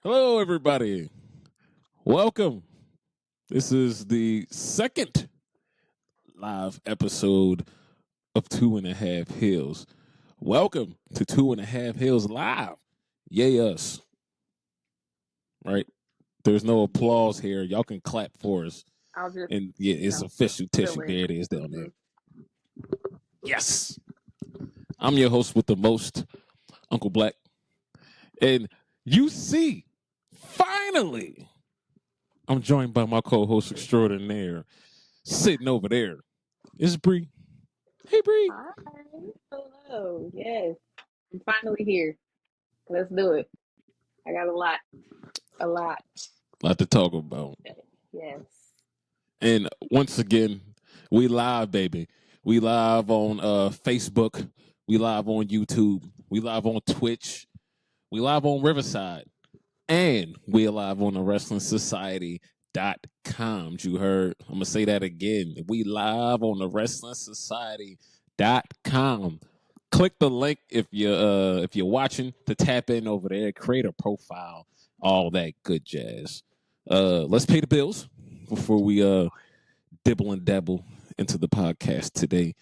Hello, everybody. Welcome. This is the second live episode of Two and a Half Hills. Welcome to Two and a Half Hills Live. Yay, us. Right? There's no applause here. Y'all can clap for us. I'll just, And yeah, it's official tissue. fill in. There it is down there. Yes. I'm your host with the most, Uncle Black. And you see, finally, I'm joined by my co-host extraordinaire, sitting over there. It's Bree. Hey, Bree. Hi. Hello. Yes. I'm finally here. Let's do it. I got a lot. A lot. A lot to talk about. Yes. And once again, we live, baby. We live on Facebook. We live on YouTube. We live on Twitch. We live on Riverside. And we live on the WrestlingSociety.com. You heard? I'm gonna say that again. We live on the WrestlingSociety.com. Click the link if you're watching to tap in over there, create a profile, all that good jazz. Let's pay the bills before we dibble and dabble into the podcast today.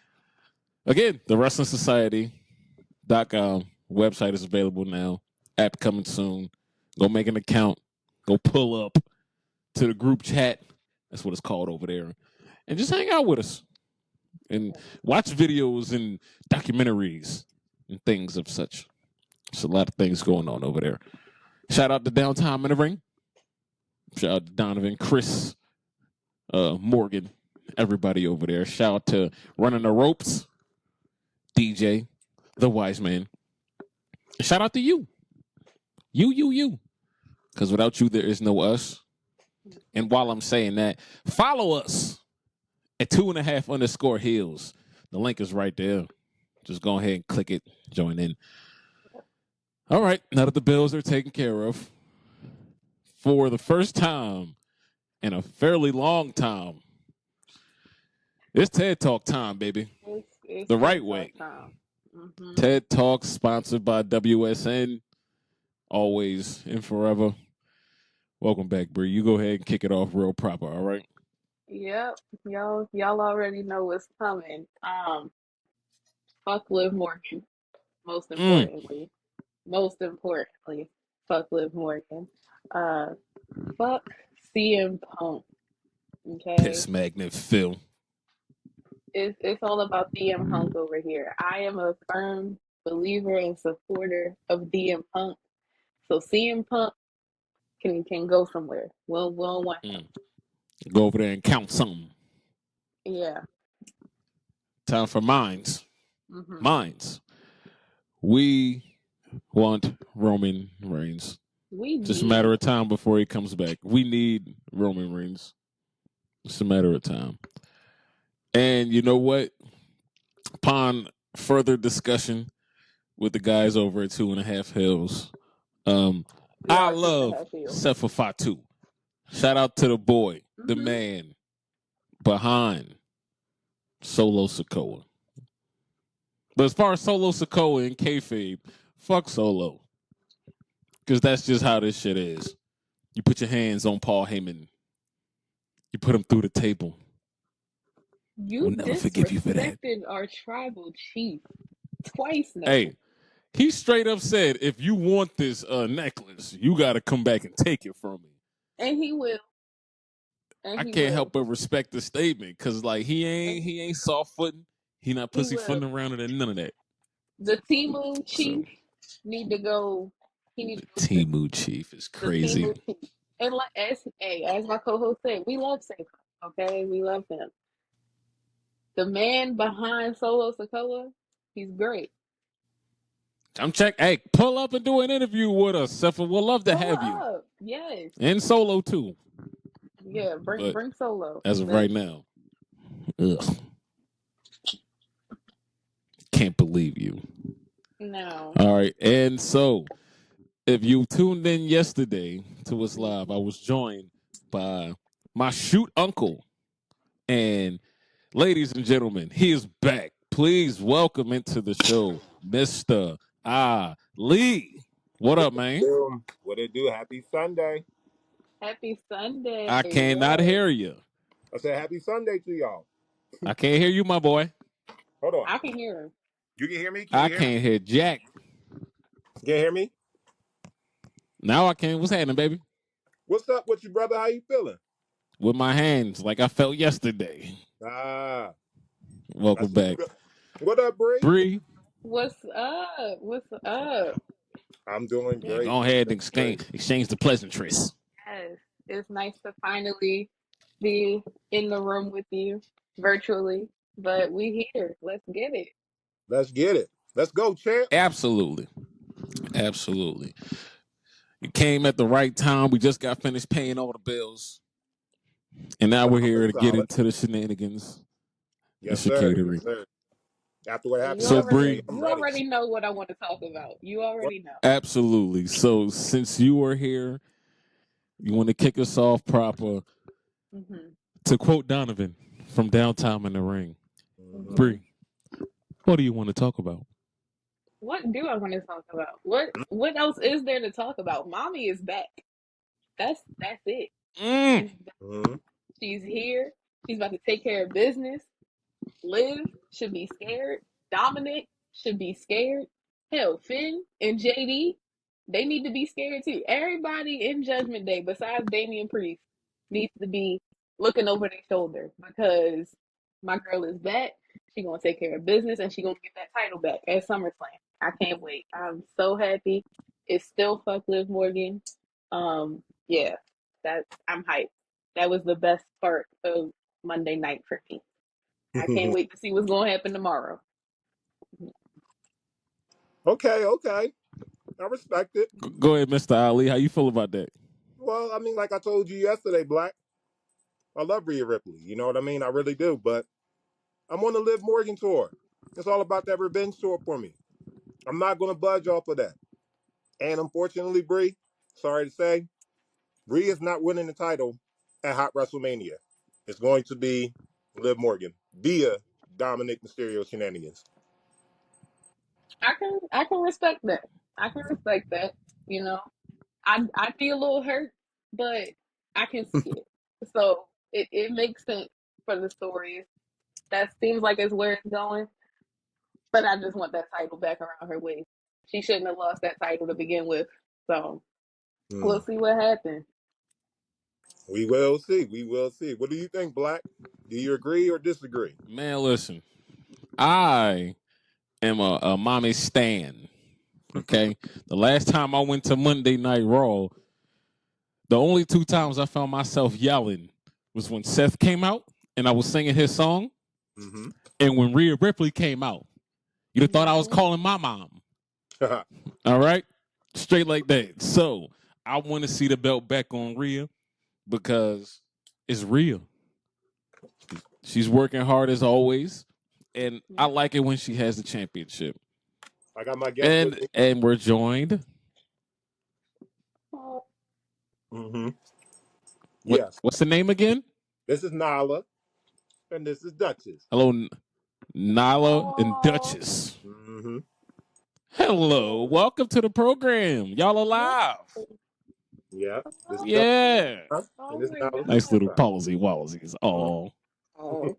Again, the WrestlingSociety.com website is available now. App coming soon. Go make an account. Go pull up to the group chat. That's what it's called over there. And just hang out with us. And watch videos and documentaries and things of such. There's a lot of things going on over there. Shout out to Downtime in the Ring. Shout out to Donovan, Chris, Morgan, everybody over there. Shout out to Running the Ropes, DJ, the Wise Man. And shout out to you. You. Because without you, there is no us. And while I'm saying that, follow us at 2.5_hills. The link is right there. Just go ahead and click it. Join in. All right. Now that the bills are taken care of, for the first time in a fairly long time, it's TED Talk time, baby. It's the right way. Mm-hmm. TED Talk sponsored by WSN. Always and forever. Welcome back, Bree. You go ahead and kick it off real proper, all right? Yep. Y'all already know what's coming. Fuck Liv Morgan. Most importantly. Fuck Liv Morgan. Fuck CM Punk. Okay. Piss Magnet Phil. It's all about DM Punk over here. I am a firm believer and supporter of DM Punk. So CM Punk can go somewhere. We'll want him. Go over there and count something. Yeah. Time for mines. Mm-hmm. Mines. We want Roman Reigns. Just a matter of time before he comes back. We need Roman Reigns. It's a matter of time. And you know what? Upon further discussion with the guys over at 2.5 Hills, I love Sefa Fatu. Shout out to the boy, the man behind Solo Sikoa. But as far as Solo Sikoa and kayfabe, fuck Solo. Because that's just how this shit is. You put your hands on Paul Heyman. You put him through the table. You never forgive you for that. Our tribal chief twice now. Hey, he straight up said, if you want this necklace, you got to come back and take it from me. And he will. I can't help but respect the statement because, like, he ain't soft footing. He not pussy footing around it and none of that. The Timu chief need to go. The Timu chief is crazy. And like as my co-host said, we love Sefa. Okay, we love him. The man behind Solo Sikoa, he's great. I'm check. Hey, pull up and do an interview with us, Sefa. We'll love to have you. Yes. And Solo too. Yeah, bring Solo. As of right now. Ugh. Can't believe you. No. All right. And so, if you tuned in yesterday to us live, I was joined by my shoot uncle. And ladies and gentlemen, he is back. Please welcome into the show, Mr. Ali. What up, man? What it do? Happy Sunday. Happy Sunday. I cannot Yes. hear you. I said happy Sunday to y'all. I can't hear you, my boy. Hold on. I can hear him. You can hear me? Can I you hear me? can't hear Jack. Can you hear me? Now I can. What's happening, baby? What's up with you, brother? How you feeling? With my hands like I felt yesterday. Ah, Welcome that's what's back. good. What up, Bree? Bree, What's up? What's up? I'm doing yeah, great. go I'm ahead and doing great. exchange the pleasantries. Yes. It's nice to finally be in the room with you virtually. But we here. Let's get it. Let's get it. Let's go, champ. Absolutely. Absolutely. You came at the right time. We just got finished paying all the bills. And now we're here Solid, to get solid. into the shenanigans. Yes, It's your sir. Yes, catering. sir. After what And happened So, yesterday, Bree, I'm you ready. already know what I want to talk about. You What? already know. absolutely. So, since you are here, you want to kick us off proper. Hmm To quote Donovan from Downtown in the Ring, Mm-hmm. hmm Bree, what do you want to talk about? What do I want to talk about? What else is there to talk about? Mommy is back. That's it. Mm. She's Mm-hmm. she's here. She's about to take care of business. Liv should be scared. Dominic should be scared. Hell, Finn and JD, they need to be scared too. Everybody in Judgment Day, besides Damian Priest, needs to be looking over their shoulder because my girl is back. She gonna take care of business and she gonna get that title back at SummerSlam. I can't wait. I'm so happy. It's still fuck Liv Morgan. Yeah, that's I'm hyped. That was the best part of Monday night for me. I can't wait to see what's going to happen tomorrow. Okay, okay. I respect it. Go ahead, Mr. Ali. How you feel about that? Well, I mean, like I told you yesterday, Black, I love Rhea Ripley. You know what I mean? I really do. But I'm on the Liv Morgan tour. It's all about that revenge tour for me. I'm not going to budge off of that. And unfortunately, Bree, sorry to say, Bree is not winning the title at Hot WrestleMania. It's going to be Liv Morgan via Dominic Mysterio shenanigans. I can respect that. I can respect that. You know, I'd be a little hurt, but I can see it. So it makes sense for the story. That seems like it's where it's going. But I just want that title back around her waist. She shouldn't have lost that title to begin with. So we'll Mm. see what happens. We will see. We will see. What do you think, Black? Do you agree or disagree? Man, listen, I am a mommy stan. Okay, the last time I went to Monday Night Raw, the only two times I found myself yelling was when Seth came out and I was singing his song, Mm-hmm. and when Rhea Ripley came out. You'd have thought I was Mhm. calling my mom. All right, straight like that. So I want to see the belt back on Rhea because it's real. She's working hard as always, and I Yeah. like it when she has the championship. I got my guest with And me. and we're joined. Oh, Mm-hmm. What Yes. what's the name again? This is Nala, and this is Duchess. Hello, Nyla and oh, Duchess. Mm-hmm. Hello, welcome to the program. Y'all yeah. alive? Yeah. This is Oh, Duchess, Yeah. and oh this is my Nala's Nice God. little sister. palsy wallsies. Oh, Oh,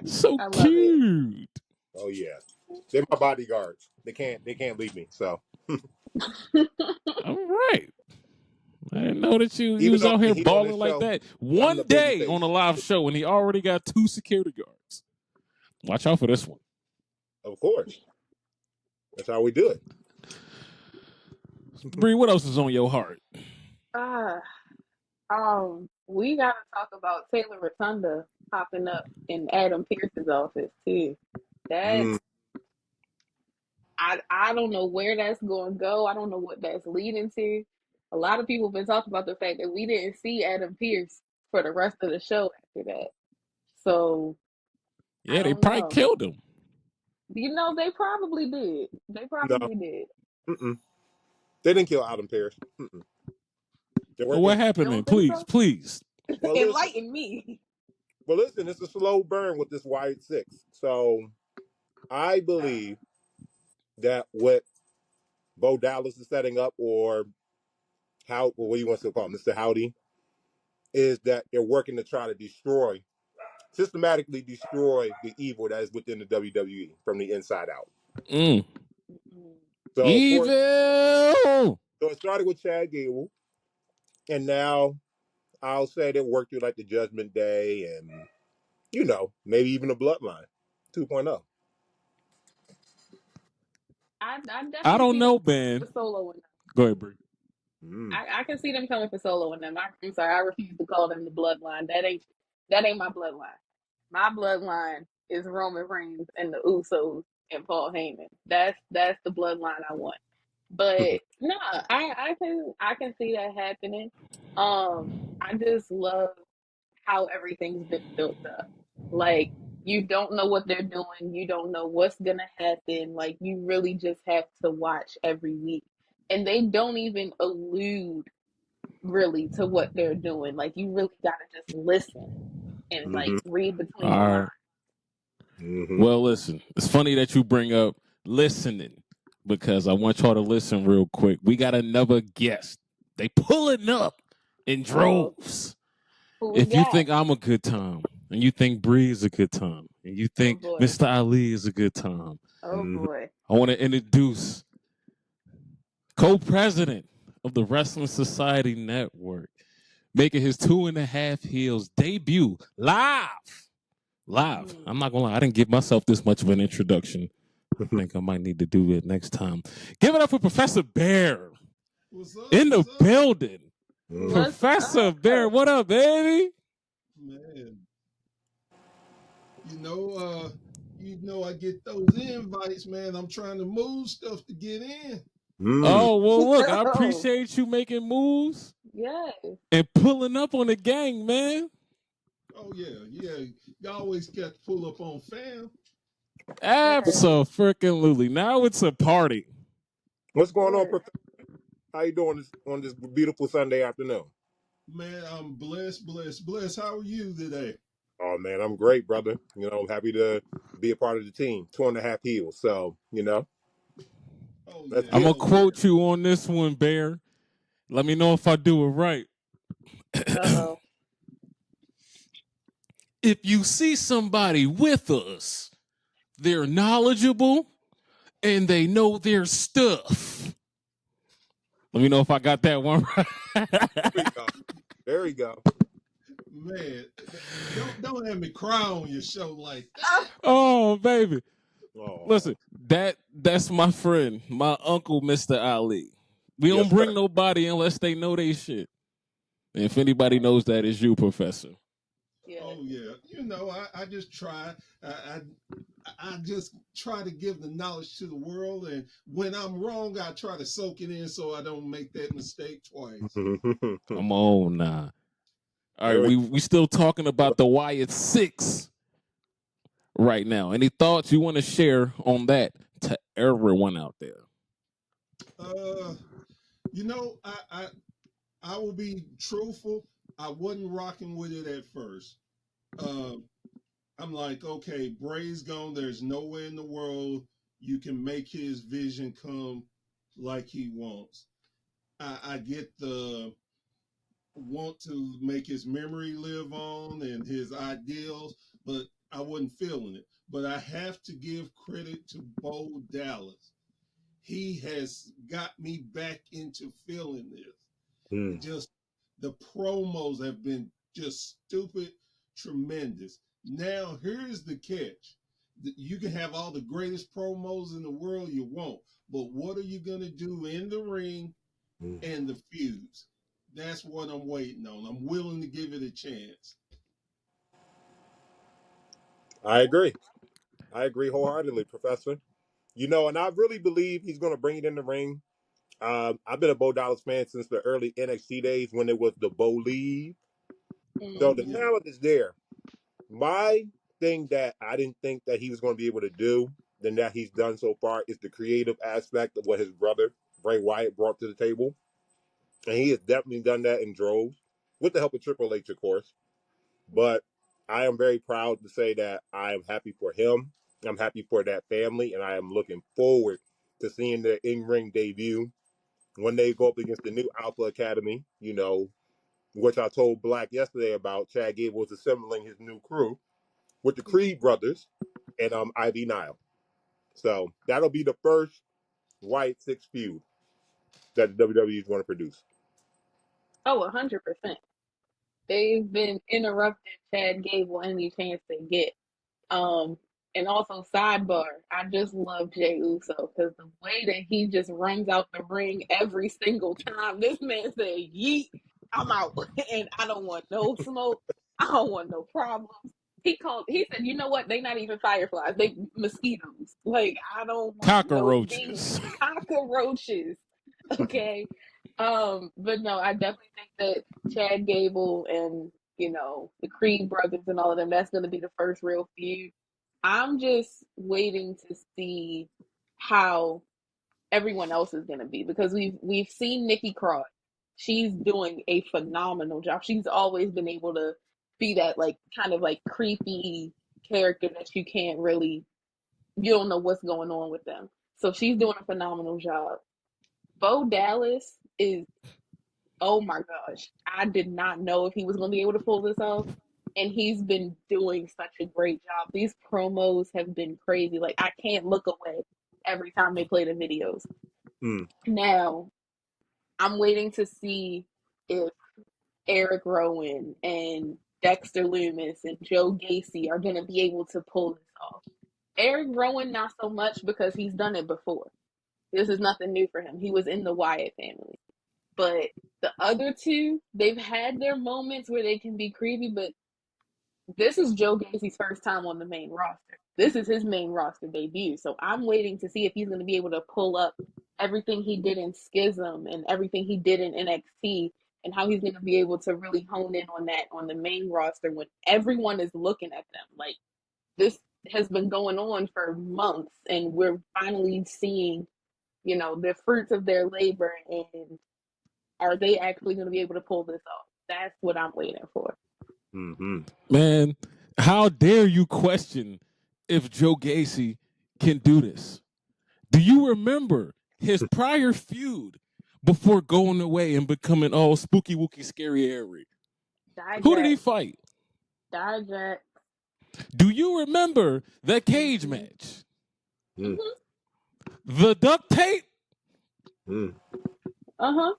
so I love it. cute. Oh yeah. They're my bodyguards. They can't leave me. So All right. I didn't know that you even was though out I'm the here heat on balling this like show, that. I'm the One baby day on a face. live show, and he already got two security guards. Watch out for this one. Of course. That's how we do it. Bree, what else is on your heart? Ah, we gotta talk about Taylor Rotunda popping up in Adam Pierce's office too. That Mm. I don't know where that's going to go. I don't know what that's leading to. A lot of people have been talking about the fact that we didn't see Adam Pierce for the rest of the show after that. So I Yeah, they don't probably know. killed him. You know, they probably did. They No. probably did. Mm-mm. They didn't kill Adam Pierce. Mm-mm. They're What working. You happened then? don't think Please, so? please. Well, listen. Enlighten me. Well, listen. It's a slow burn with this Wyatt Six. So I believe that what Bo Dallas is setting up, or how, or what do you want to call him, Mr. Howdy, is that they're working to try to systematically destroy the evil that is within the WWE from the inside out. Mm. Mm-mm. So, Evil. so it started with Chad Gable, and now I'll say they worked through like the Judgment Day and, maybe even the Bloodline 2.0. I I definitely don't see them know, man. for solo in them. Go ahead, Bree. Mm. I can see them coming for solo in them. I'm sorry, I refuse to call them the bloodline. That ain't my bloodline. My bloodline is Roman Reigns and the Usos and Paul Heyman. That's the bloodline I want. But no, I can see that happening. I just love how everything's been built up. Like you don't know what they're doing, you don't know what's gonna happen. Like you really just have to watch every week. And they don't even allude really to what they're doing. Like you really gotta just listen and like Mm-hmm. read between the All lines. right. Mm-hmm. Well, listen, it's funny that you bring up listening because I want y'all to listen real quick. We got another guest. They pulling up in Oh, droves. who we If you got? think I'm a good time, and you think Bree is a good time, and you Oh think boy. Mr. Ali is a good time, Oh boy. I want to introduce co-president of the Wrestling Society Network, making his 2.5 Heels debut live. Live. Mm. I'm not gonna lie, I didn't give myself this much of an introduction. I think I might need to do it next time. Give it up for Professor Bear What's up? in the What's up? building. Mm-hmm. What's Professor Bear, up? what up, baby? Man, you I get those invites, man. I'm trying to move stuff to get in. Mm. Oh, well, look, I Oh, appreciate you making moves yes. and pulling up on the gang, man. Oh yeah. You always got to pull up on fam. Yes, Absolutely. Now it's a party. What's of going on, course. Professor? How you doing on this beautiful Sunday afternoon? Man, I'm blessed. How are you today? Oh man, I'm great, brother. I'm happy to be a part of the team. 2.5 Heels. So, Oh let's yeah, I'm get going it. to oh yeah. quote you on this one, Bear. Let me know if I do it right. Uh-oh. If you see somebody with us, they're knowledgeable and they know their stuff. Let me know if I got that one There we right. go. There we go. Man, don't have me cry on your show like that. Oh, baby. Oh, Listen, that's my friend, my uncle, Mr. Ali. We don't yes, bring sir. nobody unless they know they shit. And if anybody knows that, it's you, Professor. Yes. Oh yeah. I just try. I I just try to give the knowledge to the world, and when I'm wrong, I try to soak it in so I don't make that mistake twice. Come on now. All right, There we we still talking go. about the Wyatt Six right now. Any thoughts you want to share on that to everyone out there? Uh, I will be truthful. I wasn't rocking with it at first. Um, I'm like, okay, Bray's gone. There's nowhere in the world you can make his vision come like he wants. I get the want to make his memory live on and his ideals, but I wasn't feeling it. But I have to give credit to Bo Dallas. He has got me back into feeling this. Mm. Just the promos have been just stupid, tremendous. Now, here's the catch. You can have all the greatest promos in the world you want, but what are you going to do in the ring Mm. and the fuse? That's what I'm waiting on. I'm willing to give it a chance. I agree. I agree wholeheartedly, Professor. And I really believe he's going to bring it in the ring. I've been a Bo Dallas fan since the early NXT days when it was the Bo Leave. So Oh the Mm-hmm. yeah. talent is there. My thing that I didn't think that he was going to be able to do than that he's done so far is the creative aspect of what his brother Bray Wyatt brought to the table, and he has definitely done that in droves with the help of Triple H, of course. But I am very proud to say that I am happy for him. I'm happy for that family, and I am looking forward to seeing their in-ring debut when they go up against the new Alpha Academy, which I told Black yesterday about. Chad Gable was assembling his new crew with the Creed brothers and Ivy Nile. So that'll be the first White Six feud that the WWE is going to produce. Oh, 100%. They've been interrupting Chad Gable any chance they get. Um, and also sidebar, I just love Jey Uso because the way that he just runs out the ring every single time, this man said, "Yeet, I'm out," and I don't want no smoke. I don't want no problems. He said, "You know what? They not even fireflies. They mosquitoes. Like I don't want no demons, Cockroaches. cockroaches." Okay. But no, I definitely think that Chad Gable and the Creed brothers and all of them, that's gonna be the first real feud. I'm just waiting to see how everyone else is gonna be because we've seen Nikki Cross. She's doing a phenomenal job. She's always been able to be that like kind of like creepy character that you don't know what's going on with them. So she's doing a phenomenal job. Bo Dallas is, oh my gosh, I did not know if he was going to be able to pull this off. And he's been doing such a great job. These promos have been crazy. Like, I can't look away every time they play the videos. Mm. Now, I'm waiting to see if Eric Rowan and Dexter Lumis and Joe Gacy are going to be able to pull this off. Eric Rowan, not so much because he's done it before. This is nothing new for him. He was in the Wyatt family. But the other two, they've had their moments where they can be creepy, but this is Joe Gacy's first time on the main roster. This is his main roster debut. So I'm waiting to see if he's going to be able to pull up everything he did in Schism and everything he did in NXT and how he's going to be able to really hone in on that on the main roster when everyone is looking at them. Like, this has been going on for months and we're finally seeing, the fruits of their labor, and are they actually going to be able to pull this off? That's what I'm waiting for. Mm-hmm. Man, how dare you question if Joe Gacy can do this? Do you remember his prior feud before going away and becoming all spooky wooky scary airy? Who did he Dijak, fight? Dijak. Do you remember that cage Mm-hmm. match? Mm. Mm-hmm. The duct tape? Mm. Uh-huh.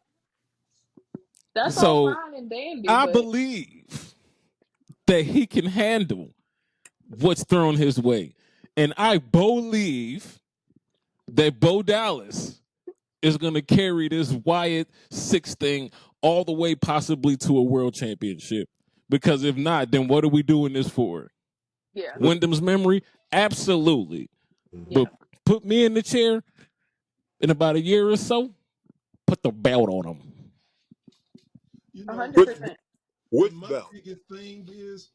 That's all So fine and dandy, I but believe that he can handle what's thrown his way. And I believe that Bo Dallas is going to carry this Wyatt Six thing all the way possibly to a world championship. Because if not, then what are we doing this for? yeah, Wyndham's memory? Absolutely. yeah, But put me in the chair in about a year or so, put the belt on him. You know, Which 100%. which my belt? biggest thing is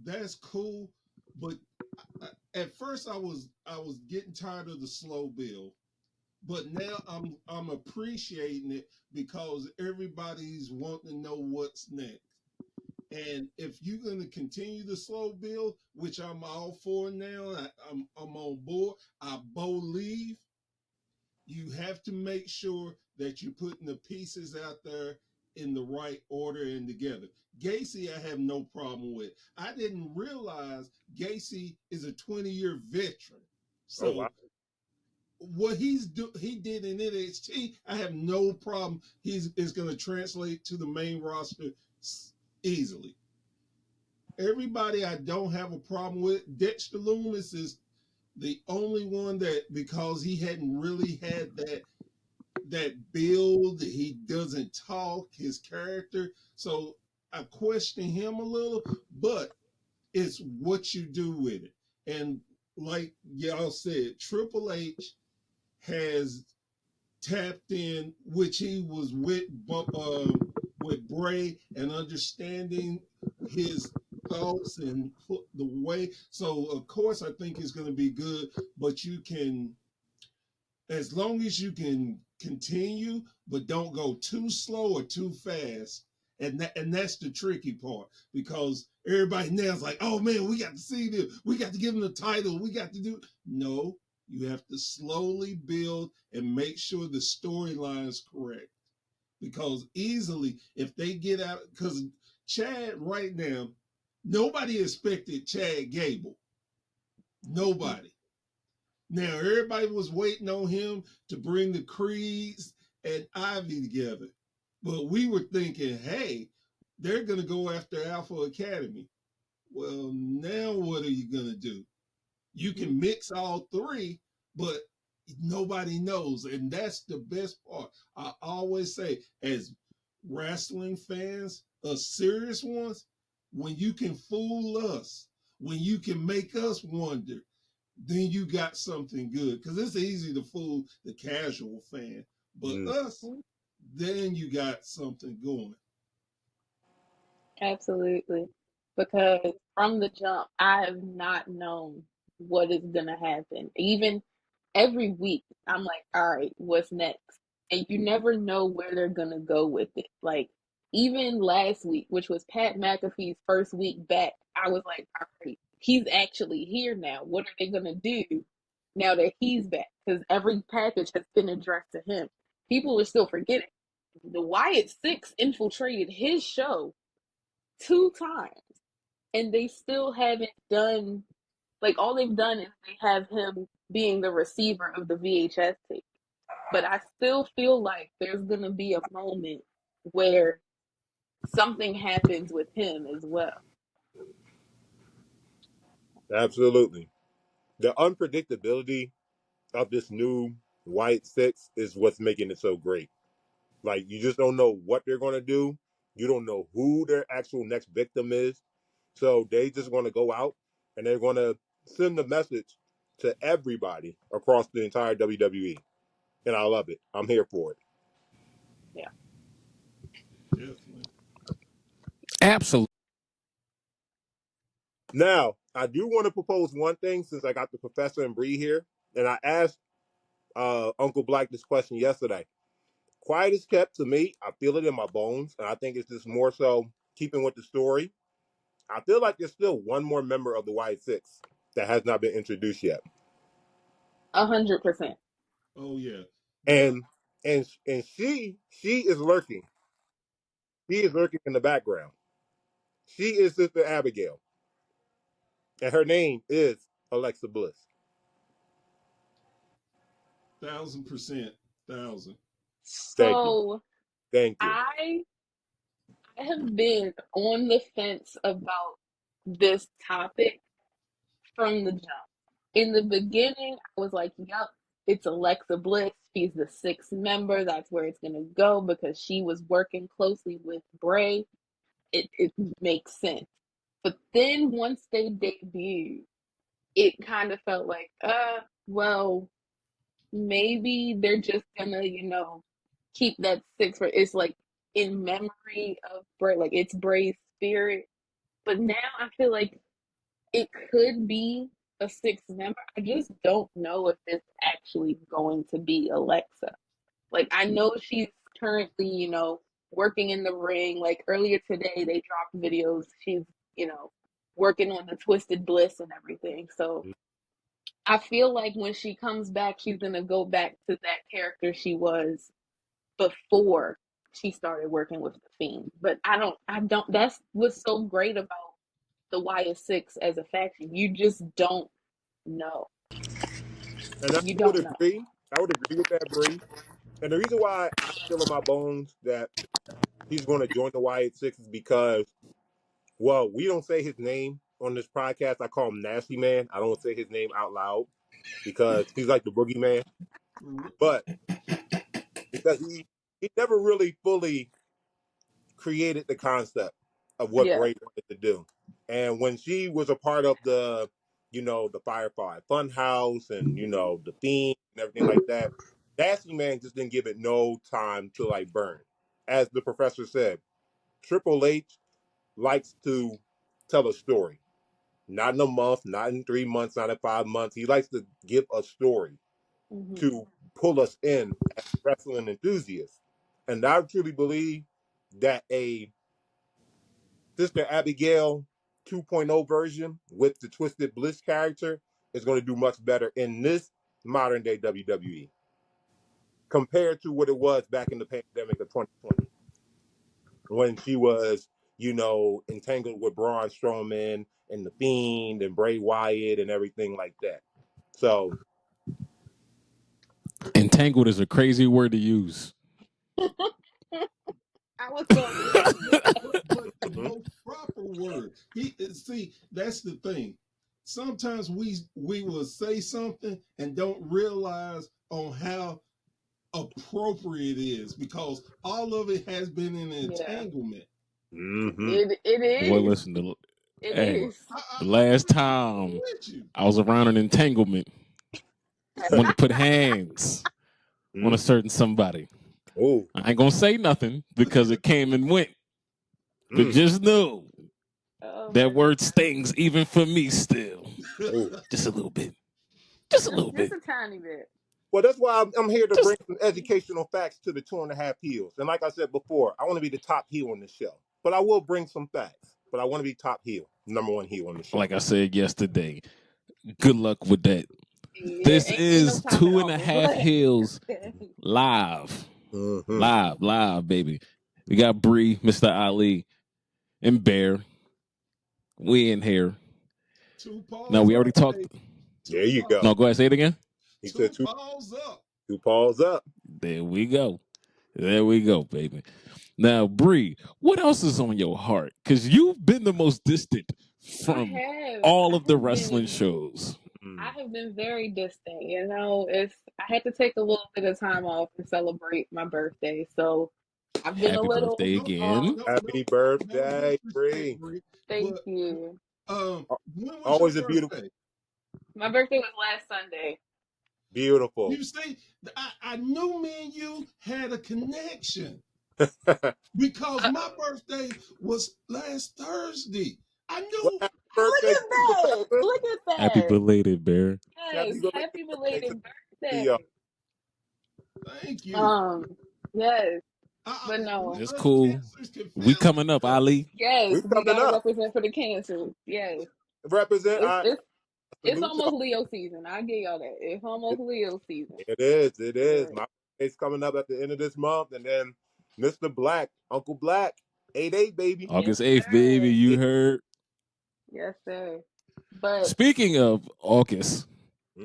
that's cool, but at first I was getting tired of the slow build, but now I'm appreciating it because everybody's wanting to know what's next. And if you're going to continue the slow build, which I'm all for now, I'm on board. I believe you have to make sure that you're putting the pieces out there in the right order and together. Gacy, I have no problem with. I didn't realize Gacy is a 20-year veteran. Oh wow. So what he did in NXT, I have no problem. He's is going to translate to the main roster easily. Everybody I don't have a problem with. Dexter Lumis is the only one that, because he hadn't really had that build, he doesn't talk, his character. So I question him a little, but it's what you do with it. And like y'all said, Triple H has tapped in, which he was with Bray, and understanding his thoughts and the way. So of course I think it's going to be good, but you can, as long as you can continue, but don't go too slow or too fast. And that's the tricky part, because everybody now is like, oh man, we got to see this. We got to give him the title. We got to do. No, You have to slowly build and make sure the storyline is correct. Because easily, if they get out, because Chad right now, nobody expected Chad Gable. Nobody. Now everybody was waiting on him to bring the Creeds and Ivy together. But we were thinking, hey, they're gonna go after Alpha Academy. Well, now what are you gonna do? You can mix all three, but nobody knows. And that's the best part. I always say, as wrestling fans, us serious ones, when you can fool us, when you can make us wonder, then you got something good. Because it's easy to fool the casual fan. But us, then you got something going. Absolutely. Because from the jump, I have not known what is going to happen. Even every week, I'm like, all right, what's next? And you never know where they're going to go with it. Like, even last week, which was Pat McAfee's first week back, I was like, all right, he's actually here now. What are they going to do now that he's back? Because every package has been addressed to him. People are still forgetting. The Wyatt Six infiltrated his show 2 times, and they still haven't done, like, all they've done is they have him being the receiver of the VHS tape. But I still feel like there's gonna be a moment where something happens with him as well. Absolutely. The unpredictability of this new White Six is what's making it so great. Like, you just don't know what they're going to do. You don't know who their actual next victim is. So they just going to go out and they're going to send the message to everybody across the entire WWE. And I love it. I'm here for it. Yeah. Definitely. Absolutely. Now, I do want to propose one thing since I got the professor and Bree here. And I asked Uncle Black this question yesterday. Quiet is kept to me. I feel it in my bones. And I think it's just more so keeping with the story. I feel like there's still one more member of the White Six that has not been introduced yet. 100%. Oh yeah. The And she is lurking. She is lurking in the background. She is Sister Abigail. And her name is Alexa Bliss. 1,000%. 1,000. Thank you. So Thank you. I have been on the fence about this topic from the jump. In the beginning, I was like, yep, it's Alexa Bliss. She's the sixth member. That's where it's going to go because she was working closely with Bray. It makes sense. But then once they debuted, it kind of felt like, well, maybe they're just gonna, keep that six for it's like in memory of Bray, like it's Bray's spirit. But now I feel like it could be a sixth member. I just don't know if it's actually going to be Alexa. Like, I know she's currently, working in the ring. Like earlier today, they dropped videos. She's, working on the Twisted Bliss and everything. So I feel like when she comes back, she's gonna go back to that character she was before she started working with the Fiend. But I don't. That's what's so great about the Wyatt Six as a faction. You just don't know. And I You would don't know. agree. I would agree with that, Bree. And the reason why I feel in my bones that he's going to join the Wyatt Six is because, well, we don't say his name on this podcast. I call him Nasty Man. I don't say his name out loud because he's like the boogeyman. But because he never really fully created the concept of what Yeah. Bray wanted to do. And when she was a part of the Firefly Funhouse and, the Fiend and everything like that, Nasty Man just didn't give it no time to like burn. As the professor said, Triple H likes to tell a story. Not in a month, not in 3 months, not in 5 months. He likes to give a story Hmm. to pull us in as wrestling enthusiasts. And I truly believe that a Sister Abigail 2.0 version with the Twisted Bliss character is going to do much better in this modern day WWE compared to what it was back in the pandemic of 2020 when she was, entangled with Braun Strowman and the Fiend and Bray Wyatt and everything like that. So Entangled is a crazy word to use. I was going to use that. But the mm, most proper word. See, that's the thing. Sometimes we will say something and don't realize on how appropriate it is because all of it has been an Yeah, entanglement. mhm. it Boy, is. listen, It hey, is. the I'm last time with you. I was around an entanglement, wanted to put hands on a Mm. certain somebody. Oh, I ain't gonna say nothing because it came and went, but mm. just know Oh my that word God. stings even for me still. Oh. Just a little bit. Just a little Just bit. a tiny bit. Well, that's why I'm here to bring Just some educational facts to the 2.5 heels. And like I said before, I want to be the top heel on the show, but I will bring some facts. But I want to be top heel, number one heel on the show. like I said yesterday. Good luck with that. Yeah, This ain't no is time at two and a all. half hills live. Mm-hmm. Live, baby. We got Bree, Mr. Ali, and Bear. We in here. Two Now paws we already up, talked. baby. There Two you paws. go. No, go ahead, say it again. He said Two two paws up. two paws up. There we go. There we go, baby. Now, Bree, what else is on your heart? Because you've been the most distant I from have. all I of the have wrestling been. shows. I Mm. have been very distant. It's. I had to take a little bit of time off to celebrate my birthday, so I've been a Happy little. birthday No, again. Happy no birthday, disrespect, Bree. Rick. Thank But you. when was your Always a beautiful, birthday? My birthday was last Sunday. beautiful. You see, I knew me and you had a connection because my Uh-oh. birthday was last Thursday. I Well, knew. happy Look birthday, at that! Professor. Look at Happy that! belated, Bear. Yes, Happy belated happy birthday belated to y'all. birthday. Thank you. Um, yes, but no, It's Us cool. cancers can We feel coming up, each other. Ali. yes, We we coming gotta up. represent for the cancer. Yes, Represent. it's I it's it's salute y'all. almost Leo season. I give y'all that. It's almost Leo season. It is. It is. But My birthday's coming up at the end of this month, and then Mr. Black, Uncle Black, 8-8, baby. yes, August 8th, baby. sir. You Yeah. heard. Yes, sir. But Speaking of August,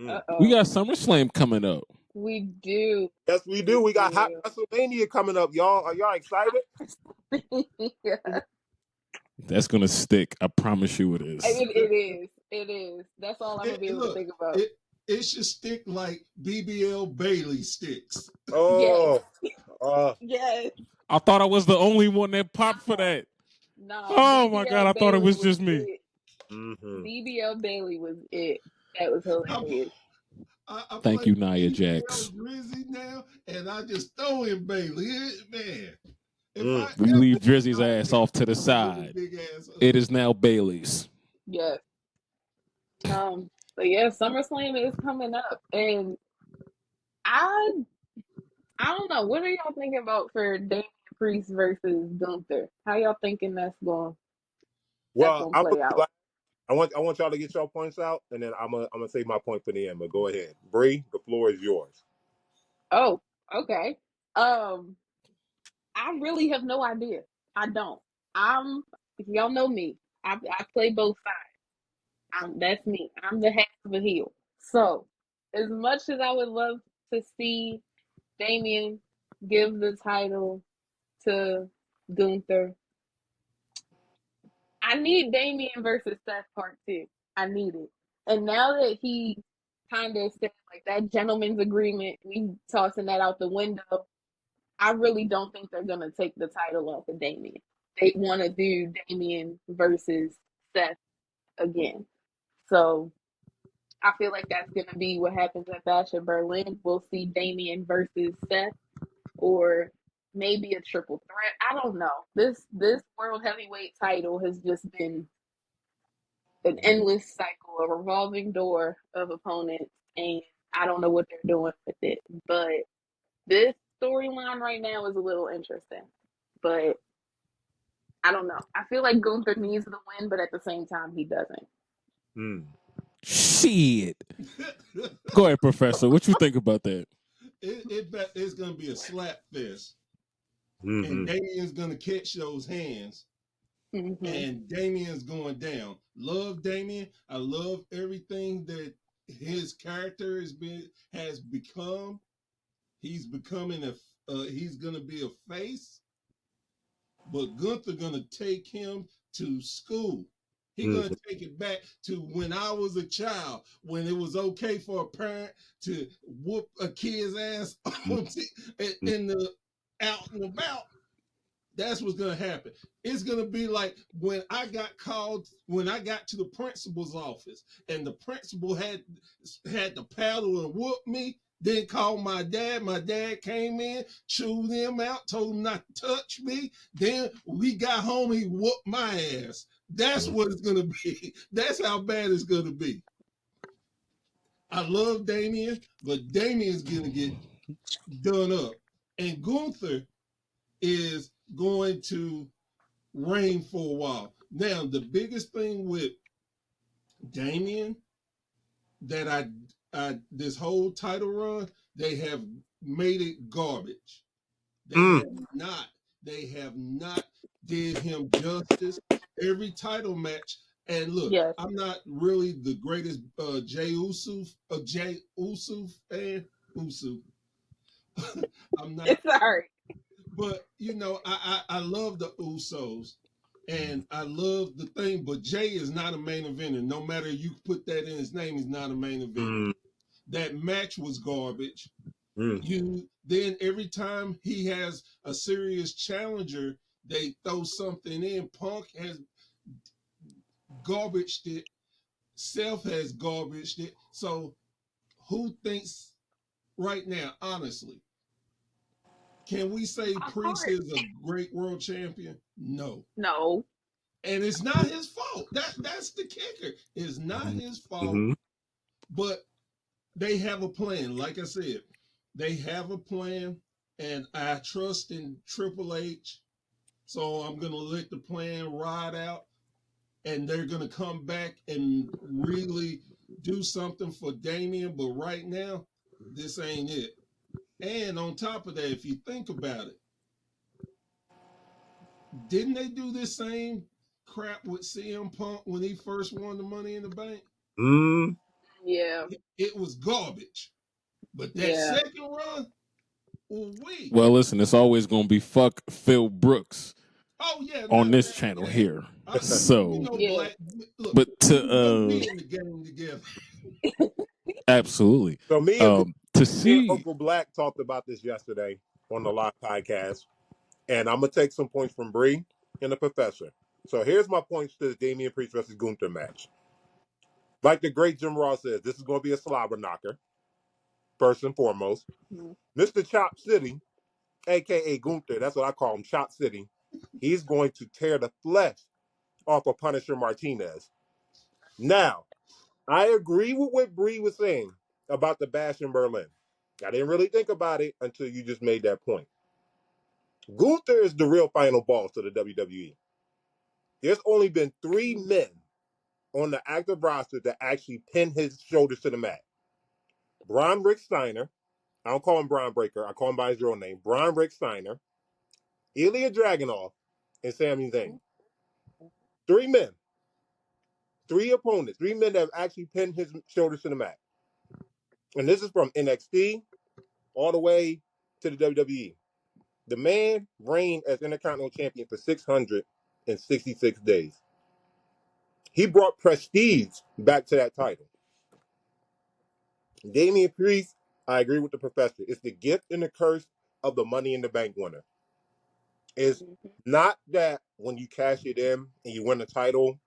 uh Mm. we got oh, SummerSlam coming up. we do, Yes, we we do. We got Hot do. WrestleMania coming up, y'all. Are y'all excited? Yeah. That's going to stick. I promise you it is. It is. It is. That's all I'm gonna be able to Look, think about. it it should stick like BBL Bailey sticks. Yes. Oh, uh, Yes. I thought I was the only one that popped for that. No, Oh my God, BBL I thought it Bailey was was just me. it. mm-hmm. BBL Bailey was it. That was I, hilarious. I Thank play you, Nia BBL Jax. Drizzy now, and I just throw in Bailey. Man, if I Mm. We ever leave get Drizzy's out ass there, off to the I'm gonna give his side. big ass It up. is now Bailey's. Yes. But yeah, SummerSlam is coming up, and I I don't know. What are y'all thinking about for Damian Priest versus Gunther? How y'all thinking that's Well, gonna I'm gonna play be out? like, I want y'all to get your points out, and then I'm gonna save my point for the end. But go ahead, Bree. The floor is yours. Oh, okay. Um, I really have no idea. I don't. Y'all know me. I play both sides. That's me. I'm the half of a heel. So, as much as I would love to see Damien give the title to Gunther, I need Damien versus Seth Part 2. I need it. And now that he kind of said like that gentleman's agreement, we tossing that out the window. I really don't think they're gonna take the title off of Damien. They want to do Damien versus Seth again. So I feel like that's gonna be what happens at Bash of Berlin. We'll see Damien versus Seth, or maybe a triple threat. I don't know. This world heavyweight title has just been an endless cycle, a revolving door of opponents, and I don't know what they're doing with it. But this storyline right now is a little interesting. But I don't know. I feel like Gunther needs the win, but at the same time, he doesn't. Mm. Shit. Go ahead, Professor. What you think about that? It's gonna be a slap fest, Mm-hmm. and Damien's gonna catch those hands, and Damien's going down. Love Damien. I love everything that his character has become. He's becoming he's gonna be a face, but Gunther gonna take him to school. He's gonna take it back to when I was a child, when it was okay for a parent to whoop a kid's ass in the out and about. That's what's gonna happen. It's gonna be like when I got to the principal's office, and the principal had the paddle and whoop me. Then called my dad. My dad came in, chewed him out, told him not to touch me. Then we got home, he whooped my ass. That's what it's gonna be. That's how bad it's gonna be. I love Damien, but Damien's gonna get done up, and Gunther is going to reign for a while. Now, the biggest thing with Damien that I this whole title run, they have made it garbage. They have not did him justice. Every title match, and look, Yes. I'm not really the greatest Jey Uso fan. Uso. I'm not. It's sorry. But you know, I love the Usos, and I love the thing. But Jay is not a main eventer. No matter you put that in his name, he's not a main eventer. That match was garbage. You then every time he has a serious challenger, they throw something in. Punk has garbaged it. Seth has garbaged it. So who thinks right now, honestly? Can we say Priest is a great world champion? No. No. And it's not his fault. That's the kicker. It's not his fault. But they have a plan. Like I said, they have a plan, and I trust in Triple H. So I'm gonna let the plan ride out, and they're gonna come back and really do something for Damien. But right now, this ain't it. And on top of that, if you think about it, didn't they do this same crap with CM Punk when he first won the Money in the Bank? Yeah. It was garbage. But that second run, well, listen, it's always going to be fuck Phil Brooks on this channel here. So, you know, Black, look, but we in the game together. Absolutely. So me to see and Uncle Black talked about this yesterday on the live podcast, and I'm gonna take some points from Bree and the Professor. So here's my points to the Damian Priest versus Gunther match. Like the great Jim Ross says, this is going to be a slobber knocker, first and foremost. Mr. Chop City, a.k.a. Gunther, that's what I call him, Chop City, he's going to tear the flesh off of Punisher Martinez. Now, I agree with what Bree was saying about the bash in Berlin. I didn't really think about it until you just made that point. Gunther is the real final boss of the WWE. There's only been 3 men on the active roster that actually pin his shoulders to the mat. Braun Rick Steiner, I don't call him Braun Breaker, I call him by his real name, Braun Rick Steiner, Ilya Dragunov, and Sami Zayn. 3 men. 3 opponents. 3 men that have actually pinned his shoulders to the mat. And this is from NXT all the way to the WWE. The man reigned as Intercontinental Champion for 666 days. He brought prestige back to that title. Damian Priest, I agree with the Professor. It's the gift and the curse of the Money in the Bank winner. It's not that when you cash it in and you win the title,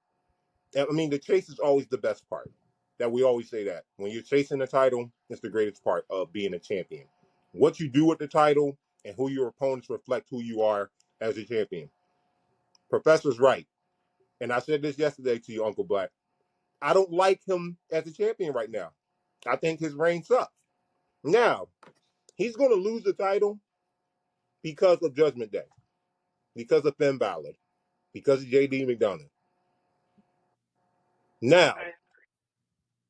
I mean, the chase is always the best part. That we always say that. When you're chasing the title, it's the greatest part of being a champion. What you do with the title and who your opponents reflect who you are as a champion. Professor's right. And I said this yesterday to you, Uncle Black. I don't like him as a champion right now. I think his reign sucks. Now, he's going to lose the title because of Judgment Day, because of Finn Balor, because of J.D. McDonough. Now,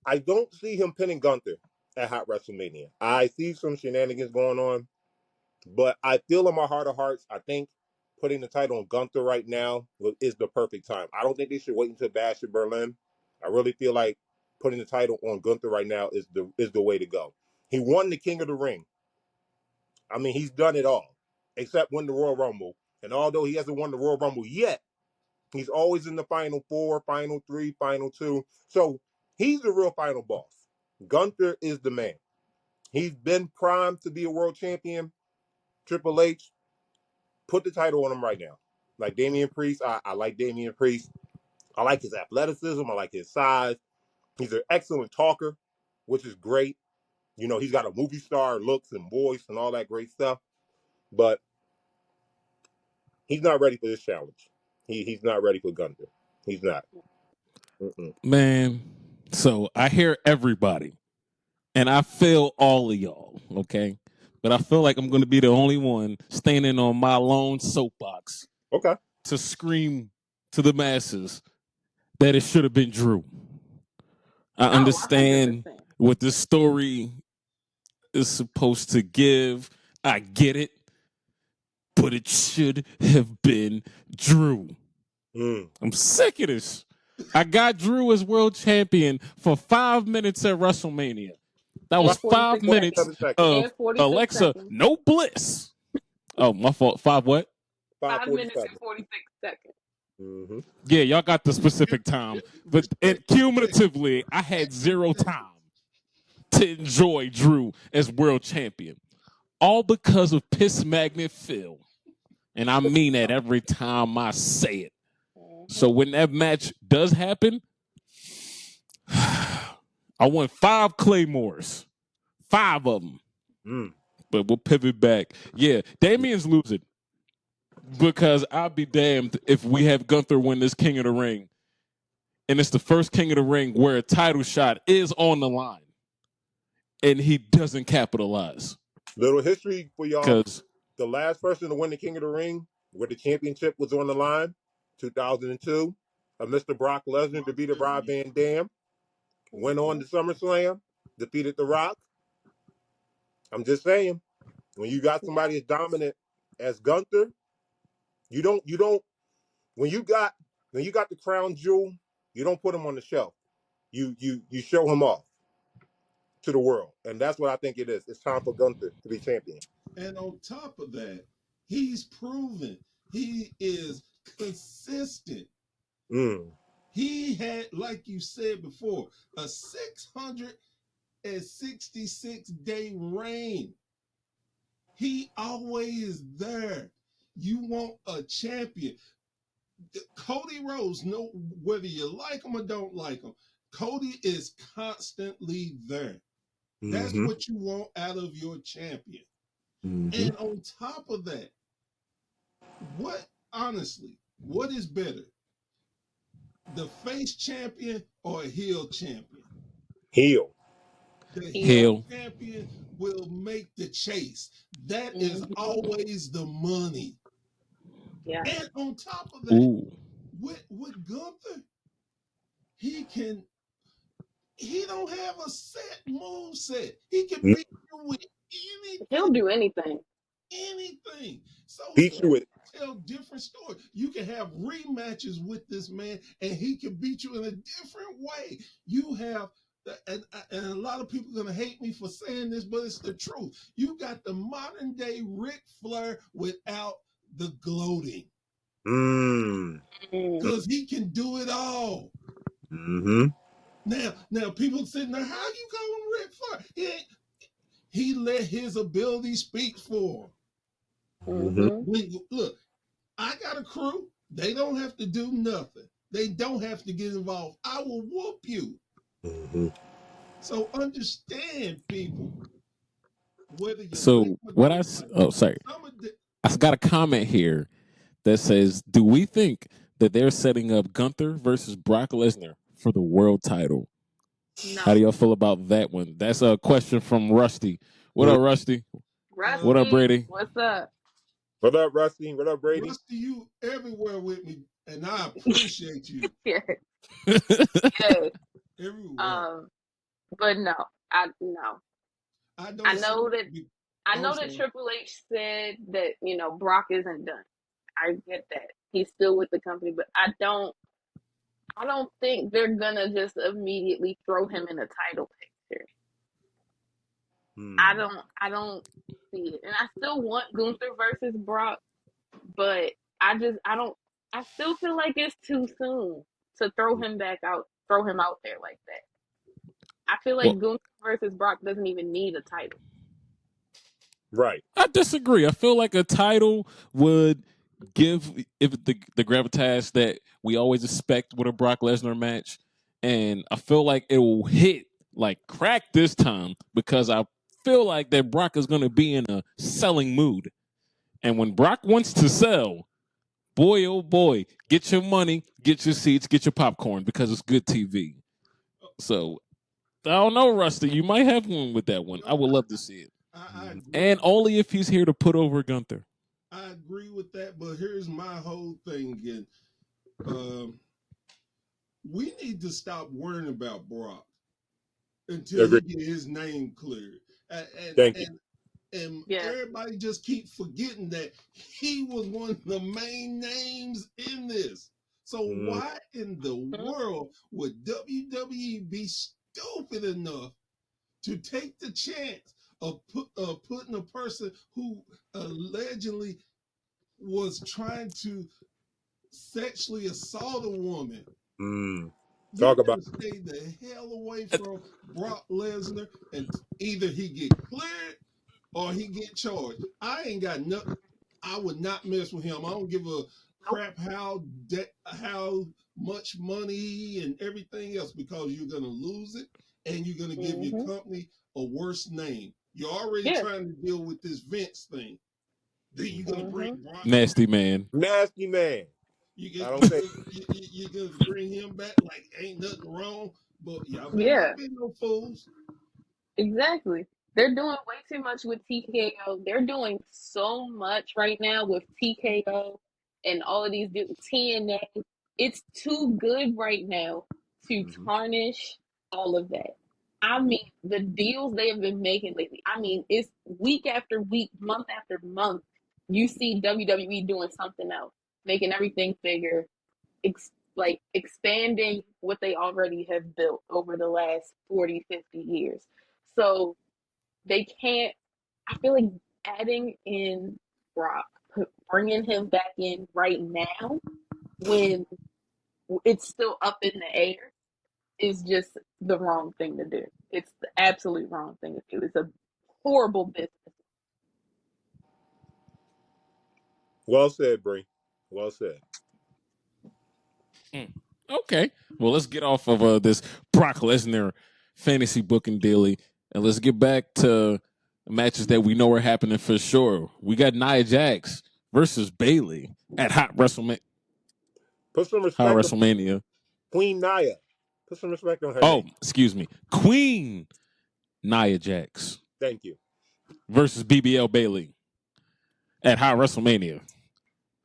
I don't see him pinning Gunther at Hot WrestleMania. I see some shenanigans going on, but I feel in my heart of hearts, I think putting the title on Gunther right now is the perfect time. I don't think they should wait until Bash in Berlin. I really feel like putting the title on Gunther right now is the way to go. He won the King of the Ring. I mean, he's done it all except win the Royal Rumble. And although he hasn't won the Royal Rumble yet, he's always in the final 4, final 3, final 2. So he's the real final boss. Gunther is the man. He's been primed to be a world champion. Triple H, put the title on him right now. Like Damian Priest, I like Damian Priest. I like his athleticism. I like his size. He's an excellent talker, which is great. You know, he's got a movie star looks and voice and all that great stuff. But he's not ready for this challenge. He's not ready for Gunther. He's not. Mm-mm. Man, so I hear everybody, and I feel all of y'all, okay? But I feel like I'm going to be the only one standing on my lone soapbox Okay. to scream to the masses that it should have been Drew. I understand 100%. what this story is supposed to give. I get it. But it should have been Drew. I'm sick of this. I got Drew as world champion for 5 minutes at WrestleMania. That was 5 minutes of Alexa, no bliss. Oh, my fault. 5 what? 5 minutes and 46 seconds. Mm-hmm. Yeah, y'all got the specific time. But cumulatively, I had 0 time to enjoy Drew as world champion. All because of Piss Magnet Phil. And I mean that every time I say it. So when that match does happen, I want 5 Claymores. 5 of them. But we'll pivot back. Yeah, Damian's losing. Because I'll be damned if we have Gunther win this King of the Ring. And it's the first King of the Ring where a title shot is on the line. And he doesn't capitalize. Little history for y'all. The last person to win the King of the Ring, where the championship was on the line, 2002, Mr. Brock Lesnar defeated Rob Van Dam, went on to SummerSlam, defeated The Rock. I'm just saying, when you got somebody as dominant as Gunther, you don't when you got the crown jewel, you don't put him on the shelf. You show him off to the world, and that's what I think it is. It's time for Gunther to be champion. And on top of that, he's proven he is consistent. He had, like you said before, a 666-day reign. He always there. You want a champion. Cody Rhodes, no, whether you like him or don't like him, Cody is constantly there. That's what you want out of your champion. And on top of that, what is better? The face champion or a heel champion? Heel. The heel champion will make the chase. That is always the money. Yeah. And on top of that, with Gunther, he don't have a set move set. He can beat you with anything. He'll do anything. Anything. So beat you with tell different stories. You can have rematches with this man, and he can beat you in a different way. You have, and a lot of people are gonna hate me for saying this, but it's the truth. You got the modern day Ric Flair without the gloating. Because he can do it all. Now people sitting there, how you call him Ric Flair? He let his ability speak for him. Look, I got a crew. They don't have to do nothing. They don't have to get involved. I will whoop you. So understand, people. Whether you I got a comment here that says, do we think that they're setting up Gunther versus Brock Lesnar for the world title? No. How do y'all feel about that one? That's a question from Rusty. What up, Rusty? What up, Brady? What's up? What up, Rusty? What up, Brady? Rusty, you everywhere with me, and I appreciate you. Yes. Everywhere. But no, no. I I don't see know it. that I I'm know that sorry. Triple H said that, Brock isn't done. I get that. He's still with the company, but I don't think they're gonna just immediately throw him in a title picture. I Hmm. don't I don't see it. And I still want Gunther versus Brock, but I still feel like it's too soon to throw him out there like that. I feel Well, like Gunther versus Brock doesn't even need a title. Right. I disagree. I feel like a title would give if the gravitas that we always expect with a Brock Lesnar match, and I feel like it will hit like crack this time because I feel like that Brock is going to be in a selling mood, and when Brock wants to sell, boy oh boy, get your money, get your seats, get your popcorn because it's good TV. So I don't know, Rusty. You might have one with that one. I No, would love to see it, I Mhm. agree and with only if he's here to put over Gunther. I agree with that, but here's my whole thing again. Um, we need to stop worrying about Brock until he Agree. get his name cleared. And and Thank you. and, and Yeah. everybody just keep forgetting that he was one of the main names in this. So Mhm. why in the Mhm. world would WWE be stupid enough to take the chance of putting a person who allegedly was trying to sexually assault a woman? Mm. You Talk about. better stay the hell away from Brock Lesnar, and either he get cleared or he get charged. I ain't got nothing. I would not mess with him. I don't give a Nope. crap how much money and everything else, because you're gonna lose it and you're gonna give your Hmm. company a worse name. You're already Yeah. trying to deal with this Vince thing. Then you're gonna bring Hmm. Brock. Nasty man. Nasty man. You I get don't you think. gonna you gonna bring him back like ain't nothing wrong. But y'all better Yeah. not be no fools. Exactly. They're doing way too much with TKO. They're doing so much right now with TKO and all of these TNA. It's too good right now to Mhm. tarnish all of that. I mean, the deals they have been making lately. I mean, it's week after week, month after month. You see WWE doing something else, making everything bigger, like expanding what they already have built over the last 40, 50 years. So they can't, I feel like adding in Brock, bringing him back in right now when it's still up in the air is just the wrong thing to do. It's the absolute wrong thing to do. It's a horrible business. Well said, Bree. Well said. Mm. Okay. Well, let's get off of this Brock Lesnar fantasy booking daily, and let's get back to matches that we know are happening for sure. We got Nia Jax versus Bailey at Put some Hot respect on WrestleMania. Queen Naya. Put some respect on her Oh, name. excuse me, Queen Nia Jax Thank you. versus BBL Bailey at Hot WrestleMania.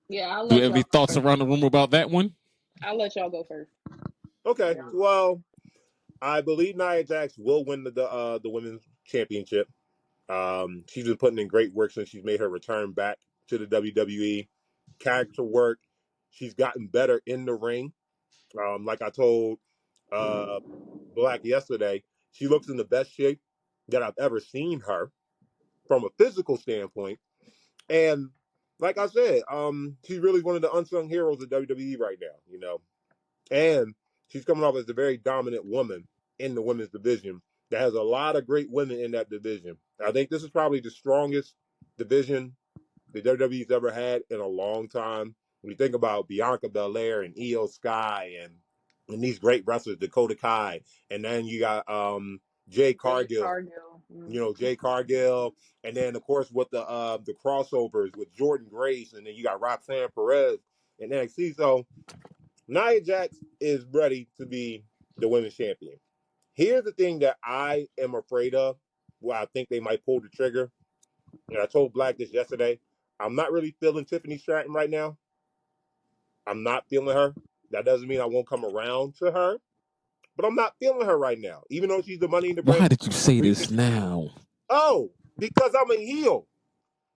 Yeah, I'll Do you let have any y'all go thoughts first. around the room about that one? I'll let y'all go first. Okay. Yeah. Well, I believe Nia Jax will win the women's championship. She's been putting in great work since she's made her return back to the WWE. Character work. She's gotten better in the ring. Like I told uh, Black yesterday, she looks in the best shape that I've ever seen her from a physical standpoint. And like I said, she's really one of the unsung heroes of WWE right now. And she's coming off as a very dominant woman in the women's division that has a lot of great women in that division. I think this is probably the strongest division the WWE's ever had in a long time. When you think about Bianca Belair and Io Sky and these great wrestlers, Dakota Kai, and then you got Jay Jade Cargill, Cargill. Jay Cargill, and then of course with the crossovers with Jordan Grace, and then you got Roxanne Perez and NXT. So Nia Jax is ready to be the women's champion. Here's the thing that I am afraid of, where I think they might pull the trigger. And I told Black this yesterday. I'm not really feeling Tiffany Stratton right now. I'm not feeling her. That doesn't mean I won't come around to her. but I'm not feeling her right now. Even though she's the Money in the Why Bank did you say this recent. now? Oh, because I'm a heel.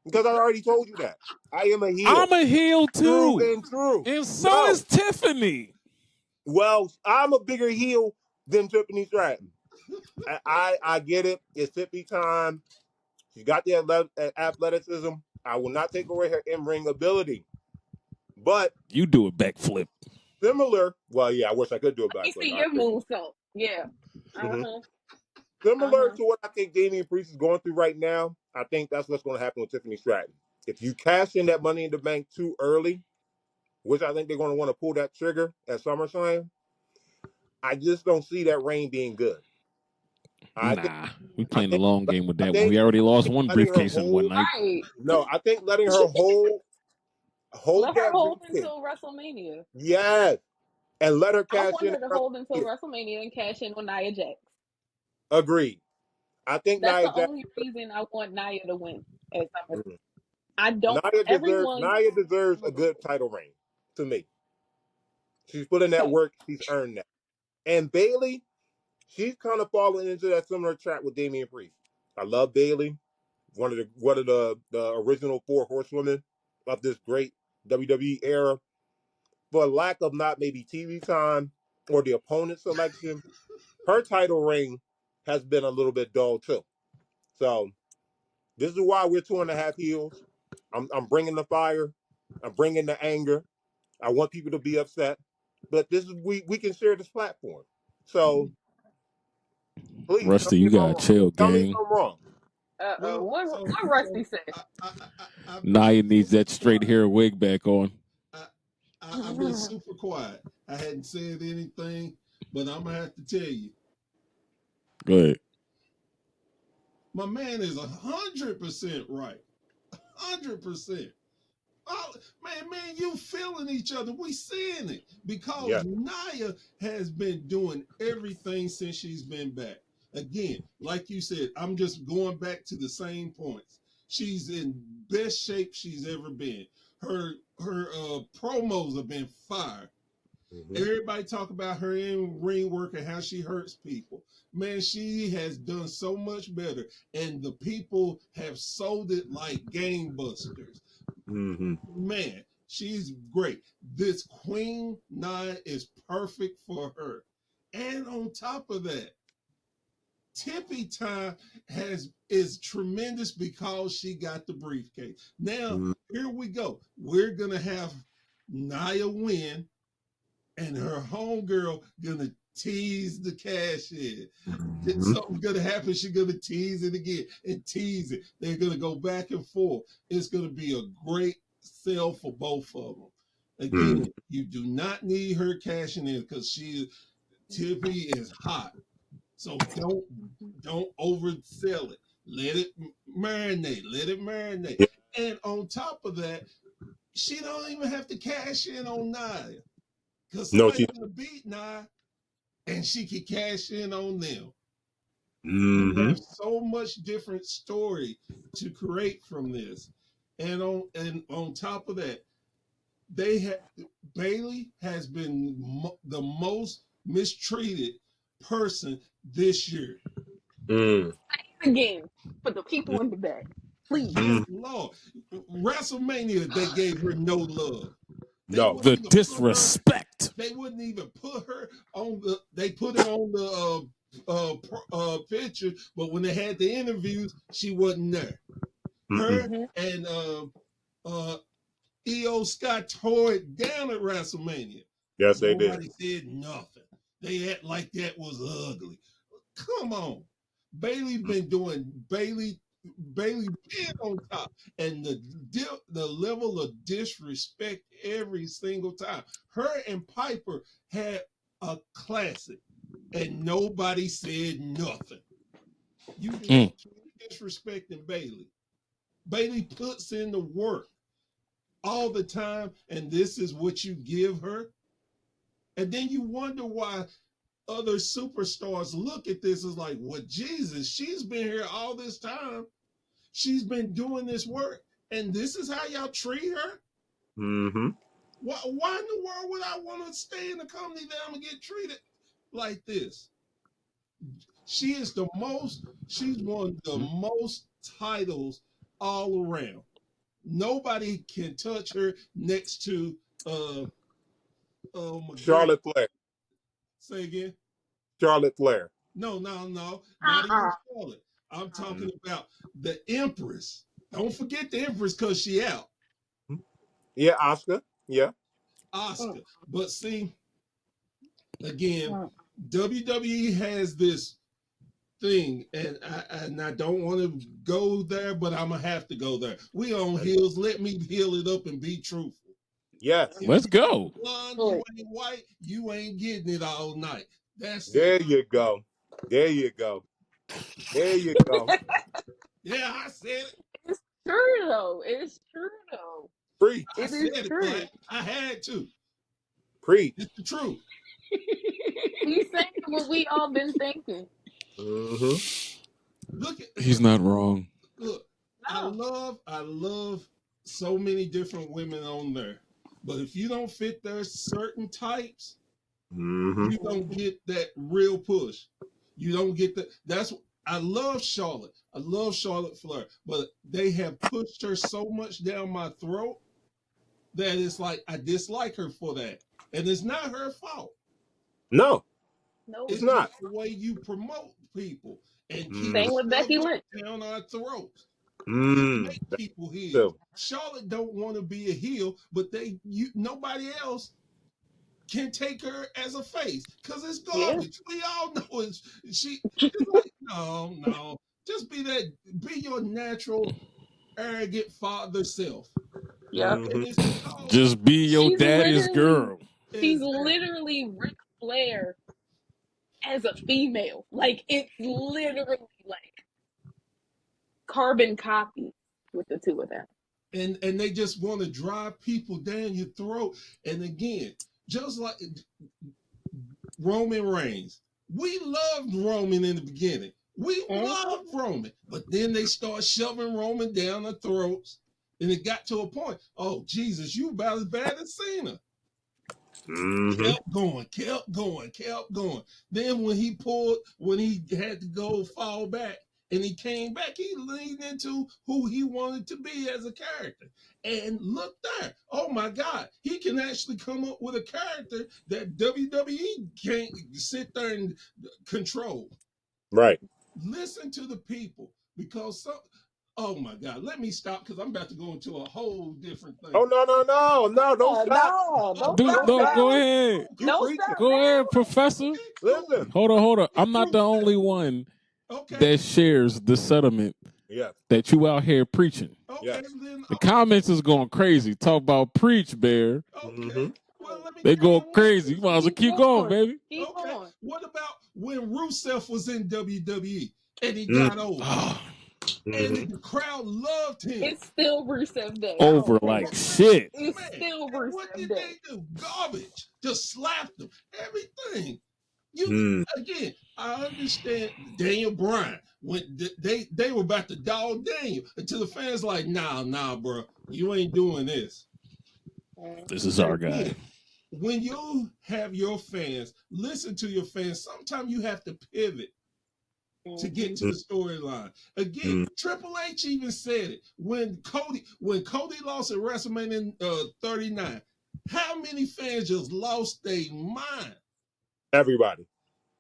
Because I already told you that. I am a heel. I'm a heel True too. and true. And so No. is Tiffany. Well, I'm a bigger heel than Tiffany Stratton. I get it. It's 50 time. She got the athleticism. I will not take away her in-ring ability. But You do a backflip. similar, well, yeah, I wish I could do a Let me backflip. see I your agree. move, so yeah. Mhm. Uh-huh. Similar Uh-huh. to what I think Damian Priest is going through right now, I think that's what's going to happen with Tiffany Stratton. If you cash in that Money in the Bank too early, which I think they're going to want to pull that trigger at SummerSlam, I just don't see that reign being good. I think, Nah, we I playing the think, long game with I that one. think We already lost one letting her briefcase in one hold. night. Right. No, I think letting her hold Let her that hold briefcase. until WrestleMania. Yes, and let her I cash want in her at to hold until WrestleMania. WrestleMania and cash in on Nia Jax. Agreed. I think That's Nia the Jax. only reason I want Nia to win at SummerSlam. Mhm. I don't. Everyone. Nia deserves a good title reign. To me, she's put in that Okay. work. She's earned that. And Bayley, she's kind of falling into that similar trap with Damian Priest. I love Bayley, one of the original four horsewomen of this great WWE era. For lack of not maybe TV time or the opponent selection, her title reign has been a little bit dull too. So this is why we're 2.5 heels. I'm bringing the fire. I'm bringing the anger. I want people to be upset, but this is we can share this platform. So please tell Rusty, me you if I'm gotta wrong. chill, Tell me if gang. I'm wrong. Uh-oh. Well, What Rusty said? I've been Naya needs that super straight quiet. hair wig back on. I, I've been super quiet. I hadn't said anything, but I'm gonna have to tell you, Go ahead. my man is 100% right. 100%. Oh, man, you feeling each other. We seeing it because Yeah. Naya has been doing everything since she's been back. Again, like you said, I'm just going back to the same points. She's in best shape she's ever been. Her promos have been fire. Mm-hmm. Everybody talk about her in ring work and how she hurts people. Man, she has done so much better, and the people have sold it like gangbusters. Mm-hmm. Man, she's great. This Queen Nine is perfect for her. And on top of that, Tippy time is tremendous because she got the briefcase. Now, Mm-hmm. here we go. We're gonna have Nia win, and her homegirl gonna tease the cash in. Mm-hmm. Something's gonna happen. She's gonna tease it again and tease it. They're gonna go back and forth. It's gonna be a great sell for both of them. Mm-hmm. Again, you do not need her cashing in because Tippy is hot. So don't oversell it. Let it marinate. Let it marinate. Yeah. And on top of that, she don't even have to cash in on Nia because No, somebody's she. gonna beat Nia and she can cash in on them. You Mm-hmm. have so much different story to create from this. And on top of that, they have Bailey has been the most mistreated person this year. Mm-hmm. Again, for the people in the back, please. Yes, Lord. WrestleMania, they gave her no love. They No. wouldn't The even put her. disrespect. They wouldn't even put her on the. They put her on the picture, but when they had the interviews, she wasn't there. Mm-mm. Her Mhm. and uh, EO Scott tore it down at WrestleMania. Yes, they did. Nobody said nothing. They act like that was ugly. Come on. Bailey's been doing Bailey been on top, and the level of disrespect every single time. Her and Piper had a classic, and nobody said nothing. You Mm. can't keep disrespecting Bailey. Bailey puts in the work all the time, and this is what you give her. And then you wonder why other superstars look at this as like, well, Jesus, she's been here all this time. She's been doing this work, and this is how y'all treat her. Mm-hmm. Why in the world would I want to stay in the company that I'm gonna get treated? like this. She's won the most titles all around. Nobody can touch her next to oh my God. Charlotte Flair. Say again. Charlotte Flair. No, not even Uh-uh. Charlotte. I'm talking about the Empress. Don't forget the Empress because she out. Yeah, Oscar. Yeah. Oscar. But see, again, Mm. WWE has this thing, and I don't want to go there, but I'm gonna have to go there. We on heels. Let me heal it up and be truthful. Yes. If Let's you go. ain't blonde, you ain't white, you ain't getting it all night. That's it. There you go. There you go. There you go. Yeah, I said it. It's true though. It's true though. Preach. I It said is it, true. Black. I had to. Preach. It's the truth. He's saying what we all been thinking. Mm-hmm. Look at He's not wrong. look. No. I love so many different women on there. But if you don't fit their certain types, Mm-hmm. you don't get that real push. You don't get that. That's I love Charlotte. I love Charlotte Flair, but they have pushed her so much down my throat that it's like I dislike her for that, and it's not her fault. No, No. it's It's not. just the way you promote people and keep Mm. Same with Becky shoving Lynch. it down our throats. You Mm. make people heels. So, Charlotte don't want to be a heel, but nobody else can take her as a face because it's Yeah. garbage. We all know it's like no, just be your natural arrogant father self. Yep. mm-hmm. And it's because Just be your She's daddy's literally girl. she's exactly. literally Ric Flair as a female. Like it's literally like carbon copy with the two of them. And they just want to drive people down your throat. And again, just like Roman Reigns, we loved Roman in the beginning. We loved Roman, but then they start shoving Roman down our throats, and it got to a point. Oh Jesus, you about as bad as Cena. Mm-hmm. Kept going, kept going, kept going. Then when he had to go fall back and he came back, he leaned into who he wanted to be as a character. And look there. Oh my God. He can actually come up with a character that WWE can't sit there and control. Right. Listen to the people because oh my God. Let me stop because I'm about to go into a whole different thing. Oh no! Don't stop. No, don't Do stop Don't no, stop. go now. ahead. You Don't preaching? stop Go ahead, now. Professor. Okay, cool. Listen. Hold on. Get I'm not through the only that. one Okay. that shares the sentiment Yes. that you out here preaching. Okay, Yes. then The comments is going crazy. Talk about preach, Bear. okay. Mm-hmm. Well, let me They tell go you one crazy. thing. You might as well Keep keep going, going. baby. Keep Okay. on. What about when Rusev was in WWE and he Mm-hmm. got over? And Mm-hmm. the crowd loved him. It's still Rusev Day. I Over don't care. like shit. It's Man, still and what Rusev did Day. they do? Garbage. Just slapped him. Everything. You Mm. again, I understand Daniel Bryan when they were about to dog Daniel until the fans like, nah, bro, you ain't doing this. This is our guy. Again, when you have your fans, listen to your fans. Sometimes you have to pivot to get to the storyline. Again, Mm. Triple H even said it when Cody lost at WrestleMania 39. How many fans just lost their mind? Everybody.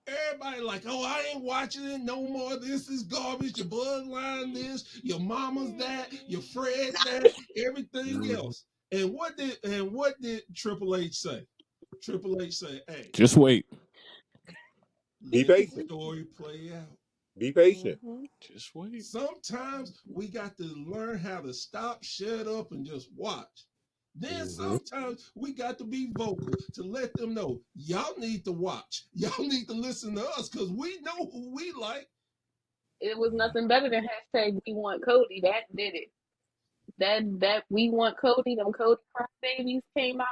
Everybody like, oh, I ain't watching it no more. This is garbage. Your bloodline this, your mama's that, your Fred that, everything Mm-hmm. else. And what did Triple H say? Triple H said, hey, Just wait. Be let the patient. story play out. Be patient. Just wait. Sometimes we got to learn how to stop, shut up, and just watch. Then Mm-hmm. sometimes we got to be vocal to let them know y'all need to watch. Y'all need to listen to us because we know who we like. It was nothing better than hashtag we want Cody. That did it. That we want Cody. Them Cody Cross babies came out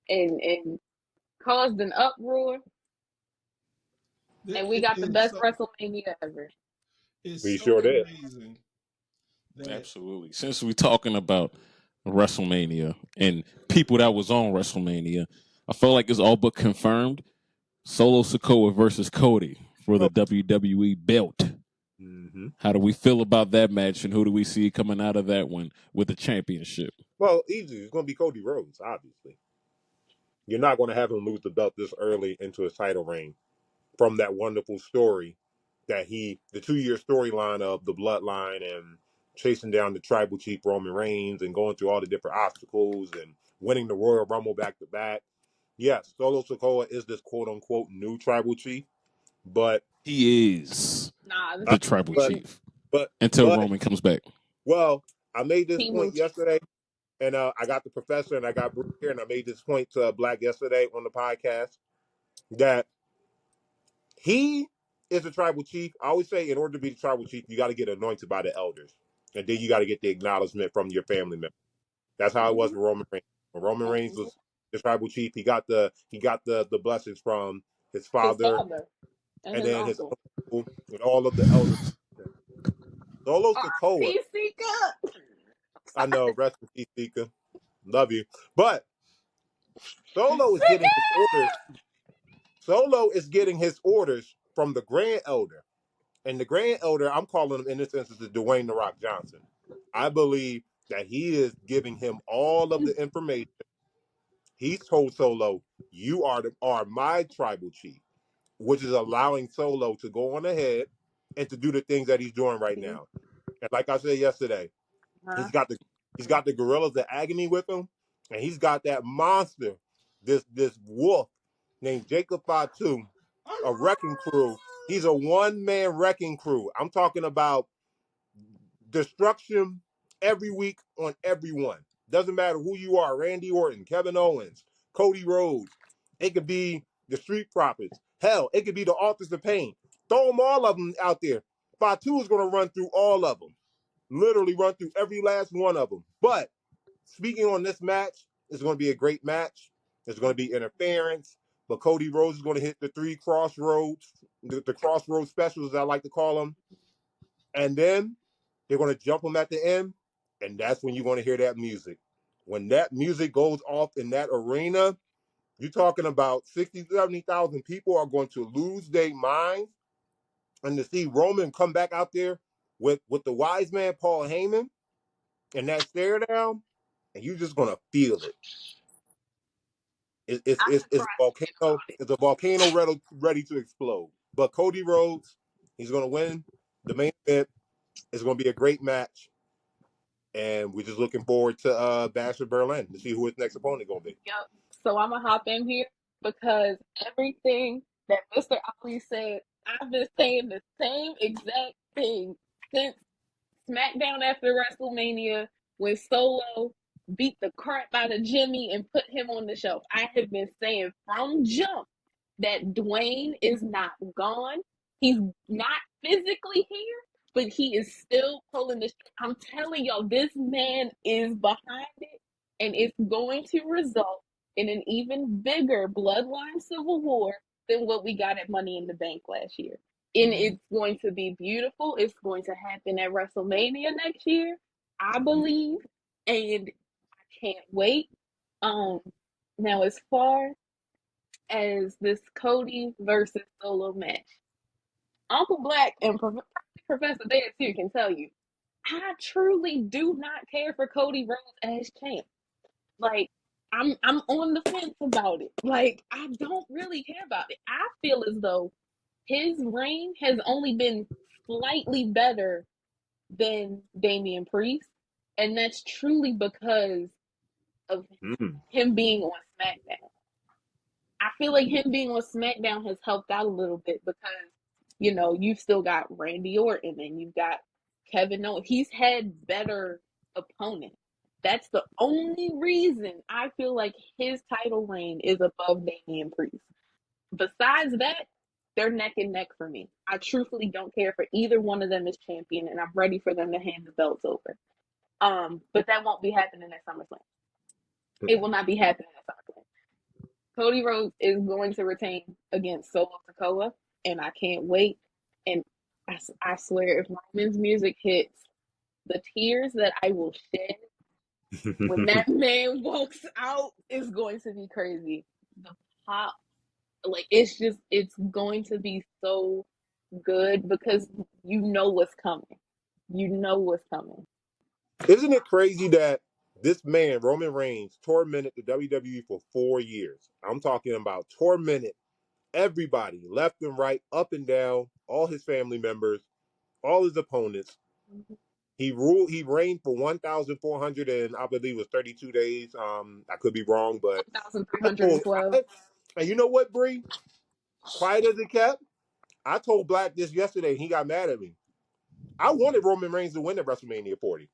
and caused an uproar, and we got the best WrestleMania ever. It's We so sure did. amazing that Absolutely. Since we're talking about WrestleMania and people that was on WrestleMania, I feel like it's all but confirmed Solo Sikoa versus Cody for the WWE belt. Mm-hmm. How do we feel about that match, and who do we see coming out of that one with the championship? Well, easy. It's going to be Cody Rhodes, obviously. You're not going to have him lose the belt this early into his title reign from that wonderful story that the 2-year storyline of the bloodline and chasing down the tribal chief Roman Reigns and going through all the different obstacles and winning the Royal Rumble back to back. Yes, Solo Sikoa is this quote unquote new tribal chief, but He is Nah, the tribal but chief but until but Roman comes back. well, I made this Team point yesterday, and I got the professor and I got Bruce here, and I made this point to Black yesterday on the podcast that he is a tribal chief. I always say, in order to be the tribal chief, you got to get anointed by the elders, and then you got to get the acknowledgement from your family members. That's how it was with Roman Reigns. When Roman Reigns was the tribal chief, he got the blessings from his his father father and and his then his uncle. uncle and all of the elders. Solo Sikoa, R.I.P. Sika. I know, rest in peace, Sika. Love you. But Solo is getting his orders. Sika. Solo is getting his orders from the Grand Elder. And the Grand Elder, I'm calling him in this instance, is Dwayne The Rock Johnson. I believe that he is giving him all of the information. He's told Solo, you are my tribal chief, which is allowing Solo to go on ahead and to do the things that he's doing right now. And like I said yesterday, Huh? he's got the gorillas of agony with him, and he's got that monster, this wolf named Jacob Fatu, a wrecking crew. He's a one-man wrecking crew. I'm talking about destruction every week on everyone. Doesn't matter who you are, Randy Orton, Kevin Owens, Cody Rhodes. It could be the Street Profits. Hell, it could be the Authors of Pain. Throw them all of them out there. Fatu is going to run through all of them. Literally run through every last one of them. But speaking on this match, it's going to be a great match. There's going to be interference. But Cody Rhodes is going to hit the 3 crossroads, the crossroads specials, as I like to call them. And then they're going to jump them at the end. And that's when you're going to hear that music. When that music goes off in that arena, you're talking about 60, 70,000 people are going to lose their minds. And to see Roman come back out there with the wise man, Paul Heyman, and that stare down, and you're just going to feel it. I'm It's a surprised he didn't volcano. call it. It's a volcano ready to explode. But Cody Rhodes, he's going to win the main event. It's going to be a great match. And we're just looking forward to Bash of Berlin to see who his next opponent going to be. Yep. So I'm gonna hop in here because everything that Mr. Ali said, I've been saying the same exact thing since SmackDown after WrestleMania when Solo beat the crap out of Jimmy and put him on the shelf. I have been saying from jump that Dwayne is not gone. He's not physically here, but he is still pulling the. I'm telling y'all, this man is behind it, and it's going to result in an even bigger bloodline civil war than what we got at Money in the Bank last year. And it's going to be beautiful. It's going to happen at WrestleMania next year, I believe, and I can't wait. Um, Now as far as this Cody versus Solo match, Uncle Black and Professor Dad too can tell you, I truly do not care for Cody Rhodes as champ. Like I'm on the fence about it. Like I don't really care about it. I feel as though his reign has only been slightly better than Damian Priest, and that's truly because of Mm. him being on SmackDown. I feel like him being on SmackDown has helped out a little bit because, you've still got Randy Orton and you've got Kevin Owens. He's had better opponents. That's the only reason I feel like his title reign is above Damian Priest. Besides that, they're neck and neck for me. I truthfully don't care for either one of them as champion, and I'm ready for them to hand the belts over. But that won't be happening at SummerSlam. It will not be happening at SummerSlam. Cody Rhodes is going to retain against Solo Sikoa, and I can't wait. And I swear, if Roman's music hits, the tears that I will shed when that man walks out is going to be crazy. The pop Like it's going to be so good because you know what's coming. You know what's coming. Isn't it crazy that this man, Roman Reigns, tormented the WWE for 4 years? I'm talking about tormented everybody, left and right, up and down, all his family members, all his opponents. He ruled. He reigned for 1,400 and I believe it was 32 days. I could be wrong, but I told, 1,312. and you know what, Bree? Quiet as it kept. I told Black this yesterday, and he got mad at me. I wanted Roman Reigns to win at WrestleMania 40.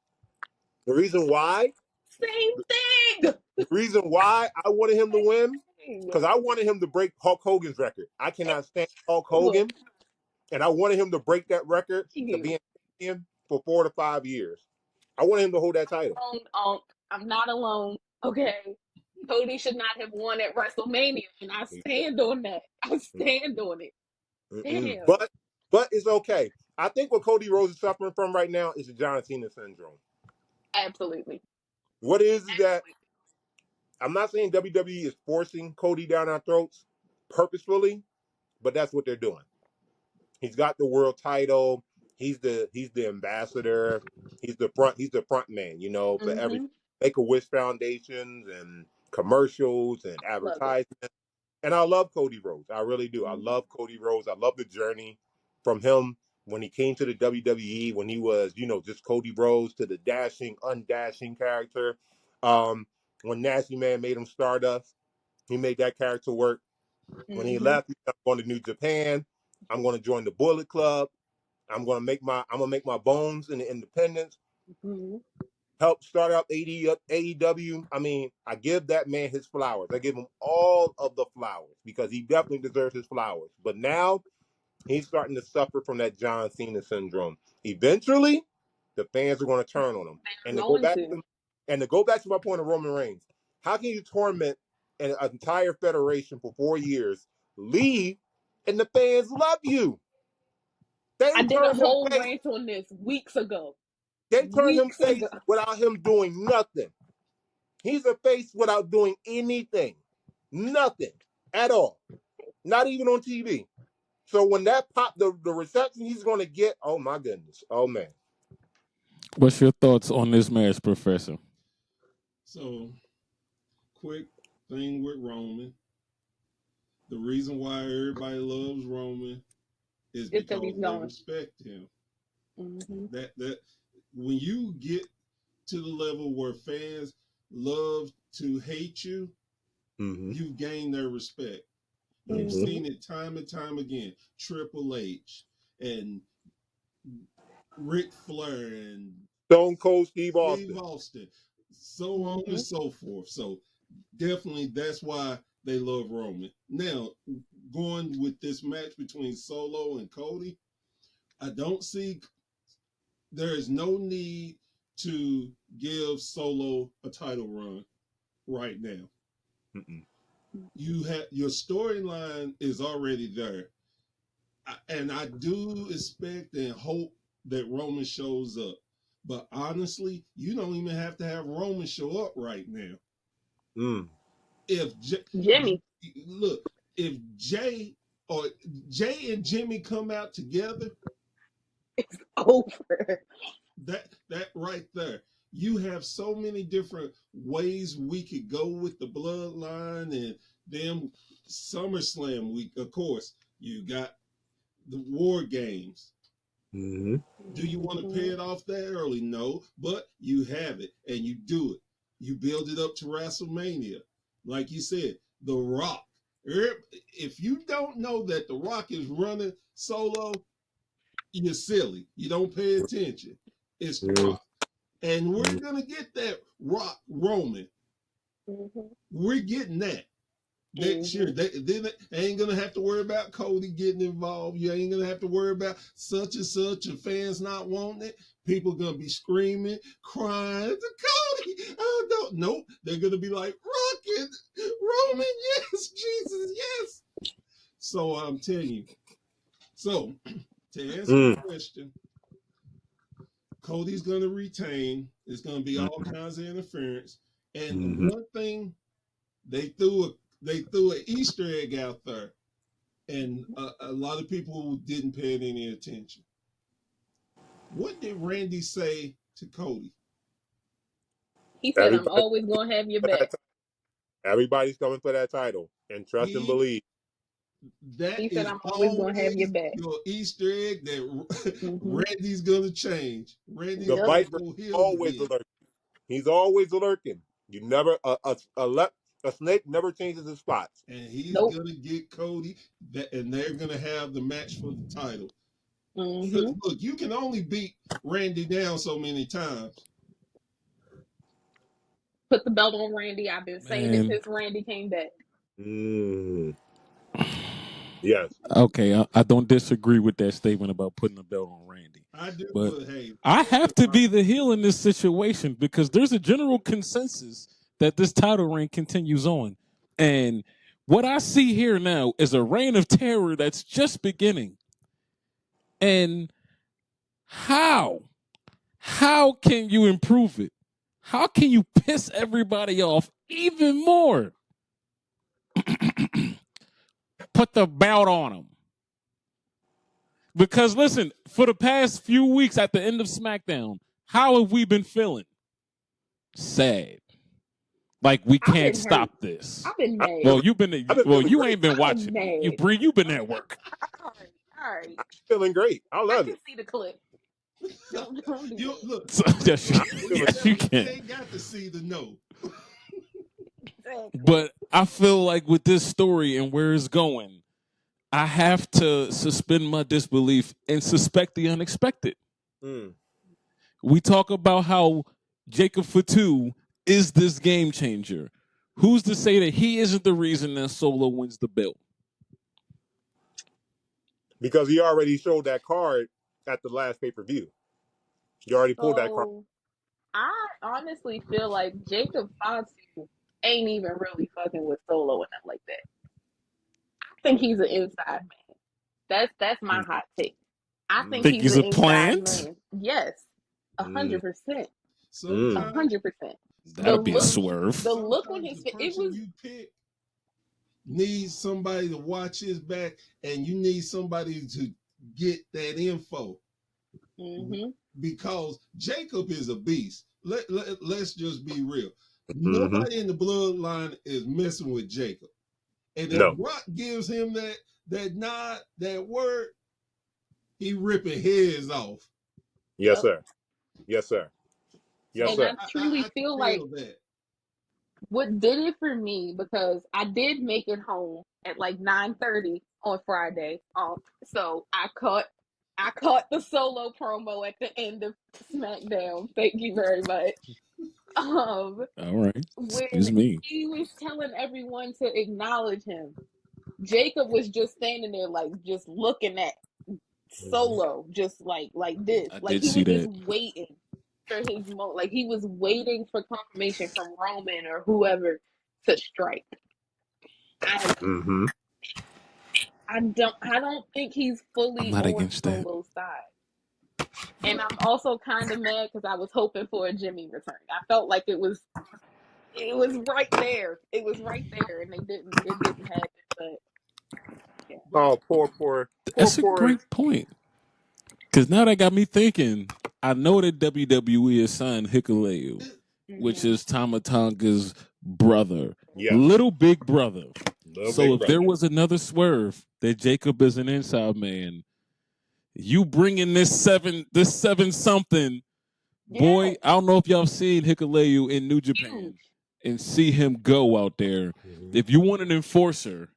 The reason why, Same thing. the reason why I wanted him to win, because I wanted him to break Hulk Hogan's record. I cannot stand Hulk Hogan, and I wanted him to break that record to be in champion for 4 to 5 years. I wanted him to hold that title. I'm not alone. Okay. Cody should not have won at WrestleMania, and I stand on that. I stand on it. Damn. But it's okay. I think what Cody Rhodes is suffering from right now is the John Cena syndrome. Absolutely. What is that? I'm not saying WWE is forcing Cody down our throats purposefully, but that's what they're doing. He's got the world title. He's the ambassador. He's the front man, for every Make-A-Wish foundations and commercials and advertisements. And I love Cody Rhodes. I really do. I love Cody Rhodes. I love the journey from him when he came to the WWE, when he was, just Cody Rhodes, to the dashing, undashing character. When Nasty Man made him Stardust, he made that character work. When he left, he said, I'm going to New Japan. I'm going to join the Bullet Club. I'm going to make my bones in the independents. Help start out AEW. I mean, I give that man his flowers. I give him all of the flowers because he definitely deserves his flowers. But now he's starting to suffer from that John Cena syndrome. Eventually, the fans are going to turn on him. And to go back to my point of Roman Reigns, how can you torment an entire federation for 4 years, leave, and the fans love you? I did a whole rant on this weeks ago. They turned him face without him doing nothing. He's a face without doing anything. Nothing at all. Not even on TV. So when that pop, the reception he's going to get, oh my goodness. Oh man. What's your thoughts on this match, Professor? So, quick thing with Roman. The reason why everybody loves Roman is because they respect him. That when you get to the level where fans love to hate you, you've gained their respect. You've seen it time and time again. Triple H and Ric Flair and Stone Cold Steve Austin. So on and so forth. So definitely that's why they love Roman. Now, going with this match between Solo and Cody, I don't see there is no need to give Solo a title run right now. You have your storyline is already there. And I do expect and hope that Roman shows up. But honestly, you don't even have to have Roman show up right now. If Jimmy, look, if Jay and Jimmy come out together, it's over. That right there. You have so many different ways we could go with the bloodline, and then SummerSlam week, of course, you got the War Games. Do you want to pay it off that early? No, but you have it and you do it. You build it up to WrestleMania. Like you said, The Rock. If you don't know that The Rock is running Solo, you're silly. You don't pay attention. It's The Rock. And we're going to get that Rock Roman. We're getting that next year. They ain't going to have to worry about Cody getting involved. You ain't going to have to worry about such and such and fans not wanting it. People are going to be screaming, crying, Cody, oh, no. Nope. They're going to be like, Rock and Roman, yes, Jesus, yes. So I'm telling you. So to answer the question, Cody's going to retain. It's going to be all kinds of interference. And one thing, they threw they threw an Easter egg out there, and a lot of people didn't pay it any attention. What did Randy say to Cody? He said, "I'm Everybody, always gonna have your back." everybody's coming for that title, and trust and He believe. That He said, is "I'm always gonna have your always back." your Easter egg that Mm-hmm. Randy's gonna change. Randy's The Yep. gonna Viper go is heel always again, lurking. He's always lurking. You never a snake never changes his spots. and he's Nope. gonna get Cody. And they're gonna have the match for the title. Mm-hmm. Because look, you can only beat Randy down so many times. Put the belt on Randy. I've been saying it Man, since Randy came back. Mm, yes. okay, I don't disagree with that statement about putting the belt on Randy, I do, but but hey, I have to be the heel in this situation because there's a general consensus that this title reign continues on. And what I see here now is a reign of terror that's just beginning. And how? How can you improve it? How can you piss everybody off even more? Put the belt on them. Because listen, for the past few weeks at the end of SmackDown, how have we been feeling? Sad. Like we I've can't been hurt. stop this. I've been I, mad. Well, you've been I've been well, feeling you great. ain't been I've been watching. You mad. Bree, you've been at work. All right. All right. Feeling great. I I love can it. see the clip. Don't do you that. look. So, yes, I'm feeling you You can. ain't got to see the no. Exactly. But I feel like with this story and where it's going, I have to suspend my disbelief and suspect the unexpected. mm, We talk about how Jacob Fatu is this game changer. Who's to say that he isn't the reason that Solo wins the belt? because he already showed that card at the last pay per view. You already pulled that card. So I honestly feel like Jacob Fatu ain't even really fucking with Solo and nothing like that. I think he's an inside man. That's my Mm, hot take. I think mm, Think he's he's an a inside plant? man. Yes, mm, 100%, mm. 100%. The That'll be a look, Sometimes, swerve. the look on sometimes his the face. It person was. you pick needs somebody to watch his back, and you need somebody to get that info Mm-hmm. because Jacob is a beast. Let's just be real. Mm-hmm. Nobody in the bloodline is messing with Jacob. And if No. Brock gives him that nod, that word, he ripping heads off. Yes, Yep. sir. Yes, sir. Yes, So And I sir. truly I can feel like feel that. what did it for me, because I did make it home at like 9:30 on Friday. So I caught the Solo promo at the end of SmackDown. Thank you very much. Um, All right. when Excuse me. he was telling everyone to acknowledge him, Jacob was just standing there like just looking at Mm-hmm. Solo, just like this, I like did he see was just that. waiting for his moment, like he was waiting for confirmation from Roman or whoever to strike. I Mm-hmm. I don't think he's I'm fully not on against that. Solo's side, and But I'm also kind of mad because I was hoping for a Jimmy return. I felt like it was right there, and it didn't happen, but yeah. but Oh, That's a poor. great point. Because now that got me thinking, I know that WWE has signed Hikuleu, it, which Mm-hmm. is Tama Tonga's brother, Yes. little big brother. Little So big if there brother. was another swerve that Jacob is an inside man, you bringing this seven something Yeah, boy. I don't know if y'all seen Hikuleu in New Japan huge. and see him go out there. Mm-hmm. If you want an enforcer,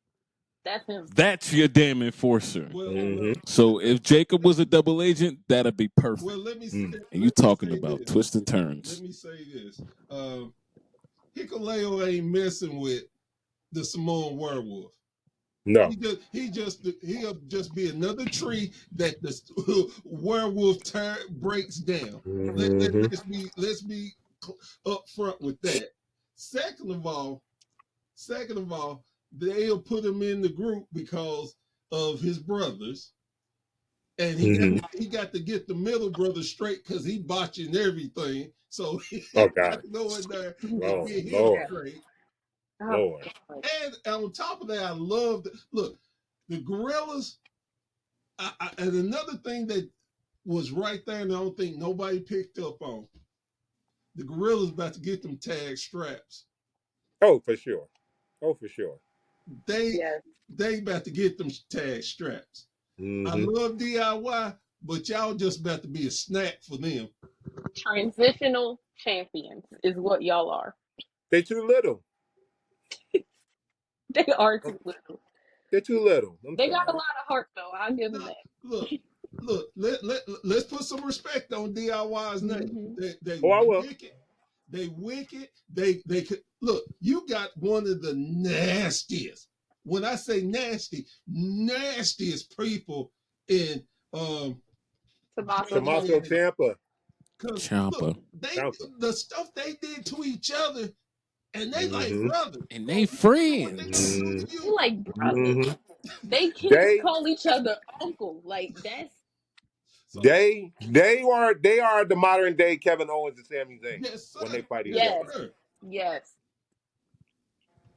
That's him. that's your damn enforcer. well, Mm-hmm. well, So if Jacob was a double agent, that'd be well. perfect. Mm. And you Let me talking say about this. twists and Let turns. me say this. Hikuleo ain't messing with the Samoan werewolf. No. He'll just be another tree that the werewolf breaks down. Mm-hmm. Let's be up front with that. Second of all, they'll put him in the group because of his brothers, and Mm-hmm. he got to get the middle brother straight because he botching everything. So he Oh got God. to go in there and Oh get him Lord. Yeah. straight. Oh, Lord. God. And on top of that, I love look, the Gorillas. And another thing that was right there, and I don't think nobody picked up on, the Gorillas about to get them tag straps. Oh, for sure. Oh, for sure. They Yes. they about to get them tag straps. I love DIY, but y'all just about to be a snack for them. Transitional champions is what y'all are. They're too little. They are too little. They're too little. I'm They got a sorry. lot of heart, though. I'll give them Look, that. look, look. Let's put some respect on DIY's name. Mm-hmm. They Oh, I will. wicked. They wicked. They could look. You got one of the nastiest. When I say nasty, nastiest people in Tommaso Tommaso Ciampa. Ciampa. because look, Champa. the stuff they did to each other, and they like Mm-hmm. brothers. And So they you know what they gonna friends. do to Mm-hmm. They you? like brothers. Mm-hmm. They kids They call each other uncle. Like that's So they are the modern day Kevin Owens and Sami Zayn yes, when sir. they fight each Yes, other. yes, sir. yes.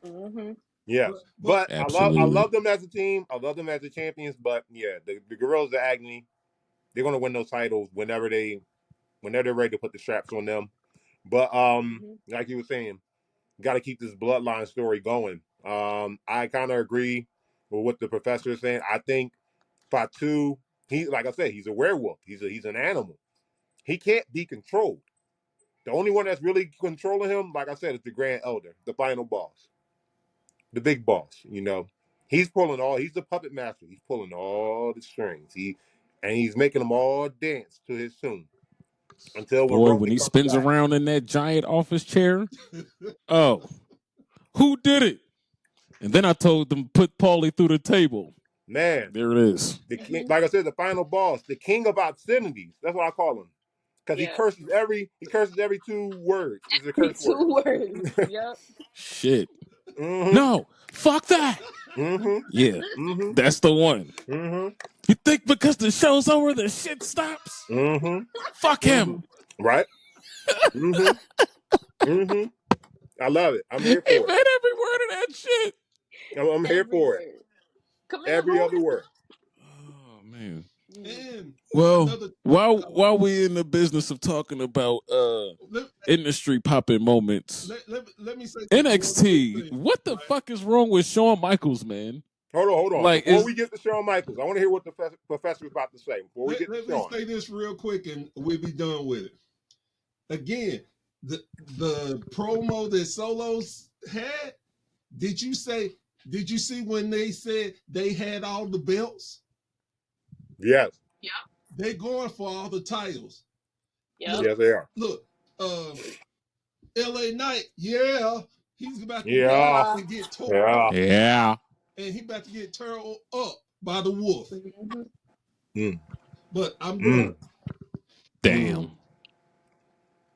Mm-hmm. Yes, But but I Absolutely. love them as a team. I love them as the champions. But yeah, the Gorillas of Agony, they're gonna win those titles whenever they're ready to put the straps on them. But Mm-hmm. like you were saying, got to keep this bloodline story going. I kind of agree with what the professor is saying. I think Fatu, he like I said, he's a werewolf. He's an animal. He can't be controlled. The only one that's really controlling him, like I said, is the Grand Elder, the final boss, the big boss. He's pulling all. He's the puppet master. He's pulling all the strings. He's making them all dance to his tune until when Boy, when Roman he comes spins back. around in that giant office chair, oh, who did it? And then I told them put Paulie through the table. Man, There it is. the king, Mm-hmm. like I said, the final boss, the king of obscenities. That's what I call him, because Yeah. he curses every 2 words. It's a Every curse word. 2 words. Yep. Shit. Mm-hmm. No, fuck that. Mm-hmm. Yeah, Mm-hmm. that's the one. Mm-hmm. You think because the show's over, the shit stops? Mm-hmm. Fuck Mm-hmm. him. Right? Mm-hmm. Mm-hmm. I love it. I'm He here for it. meant every word of that shit. I'm here Every for it. word. Come here, Every boy. other word. Oh man. Mm. and Well, another while we in the business of talking about let, industry popping moments, let me say this one quick NXT, thing, what the right? fuck is wrong with Shawn Michaels, man? Hold on. Like, Before we is get to Shawn Michaels, I want to hear what the professor's about to say. Before we get to Let me Shawn. say this real quick and we'll be done with it. Again, the promo that Solos had, did you see when they said they had all the belts? Yes. Yep. They going for all the titles. Yep. Look, Yes, they are. look, LA Knight, yeah, he's about to go Yeah. Yeah. and get torn Yeah. up, yeah. and he about to get turned up by the wolf. Mm-hmm. Mm. But I'm Mm. done. Damn.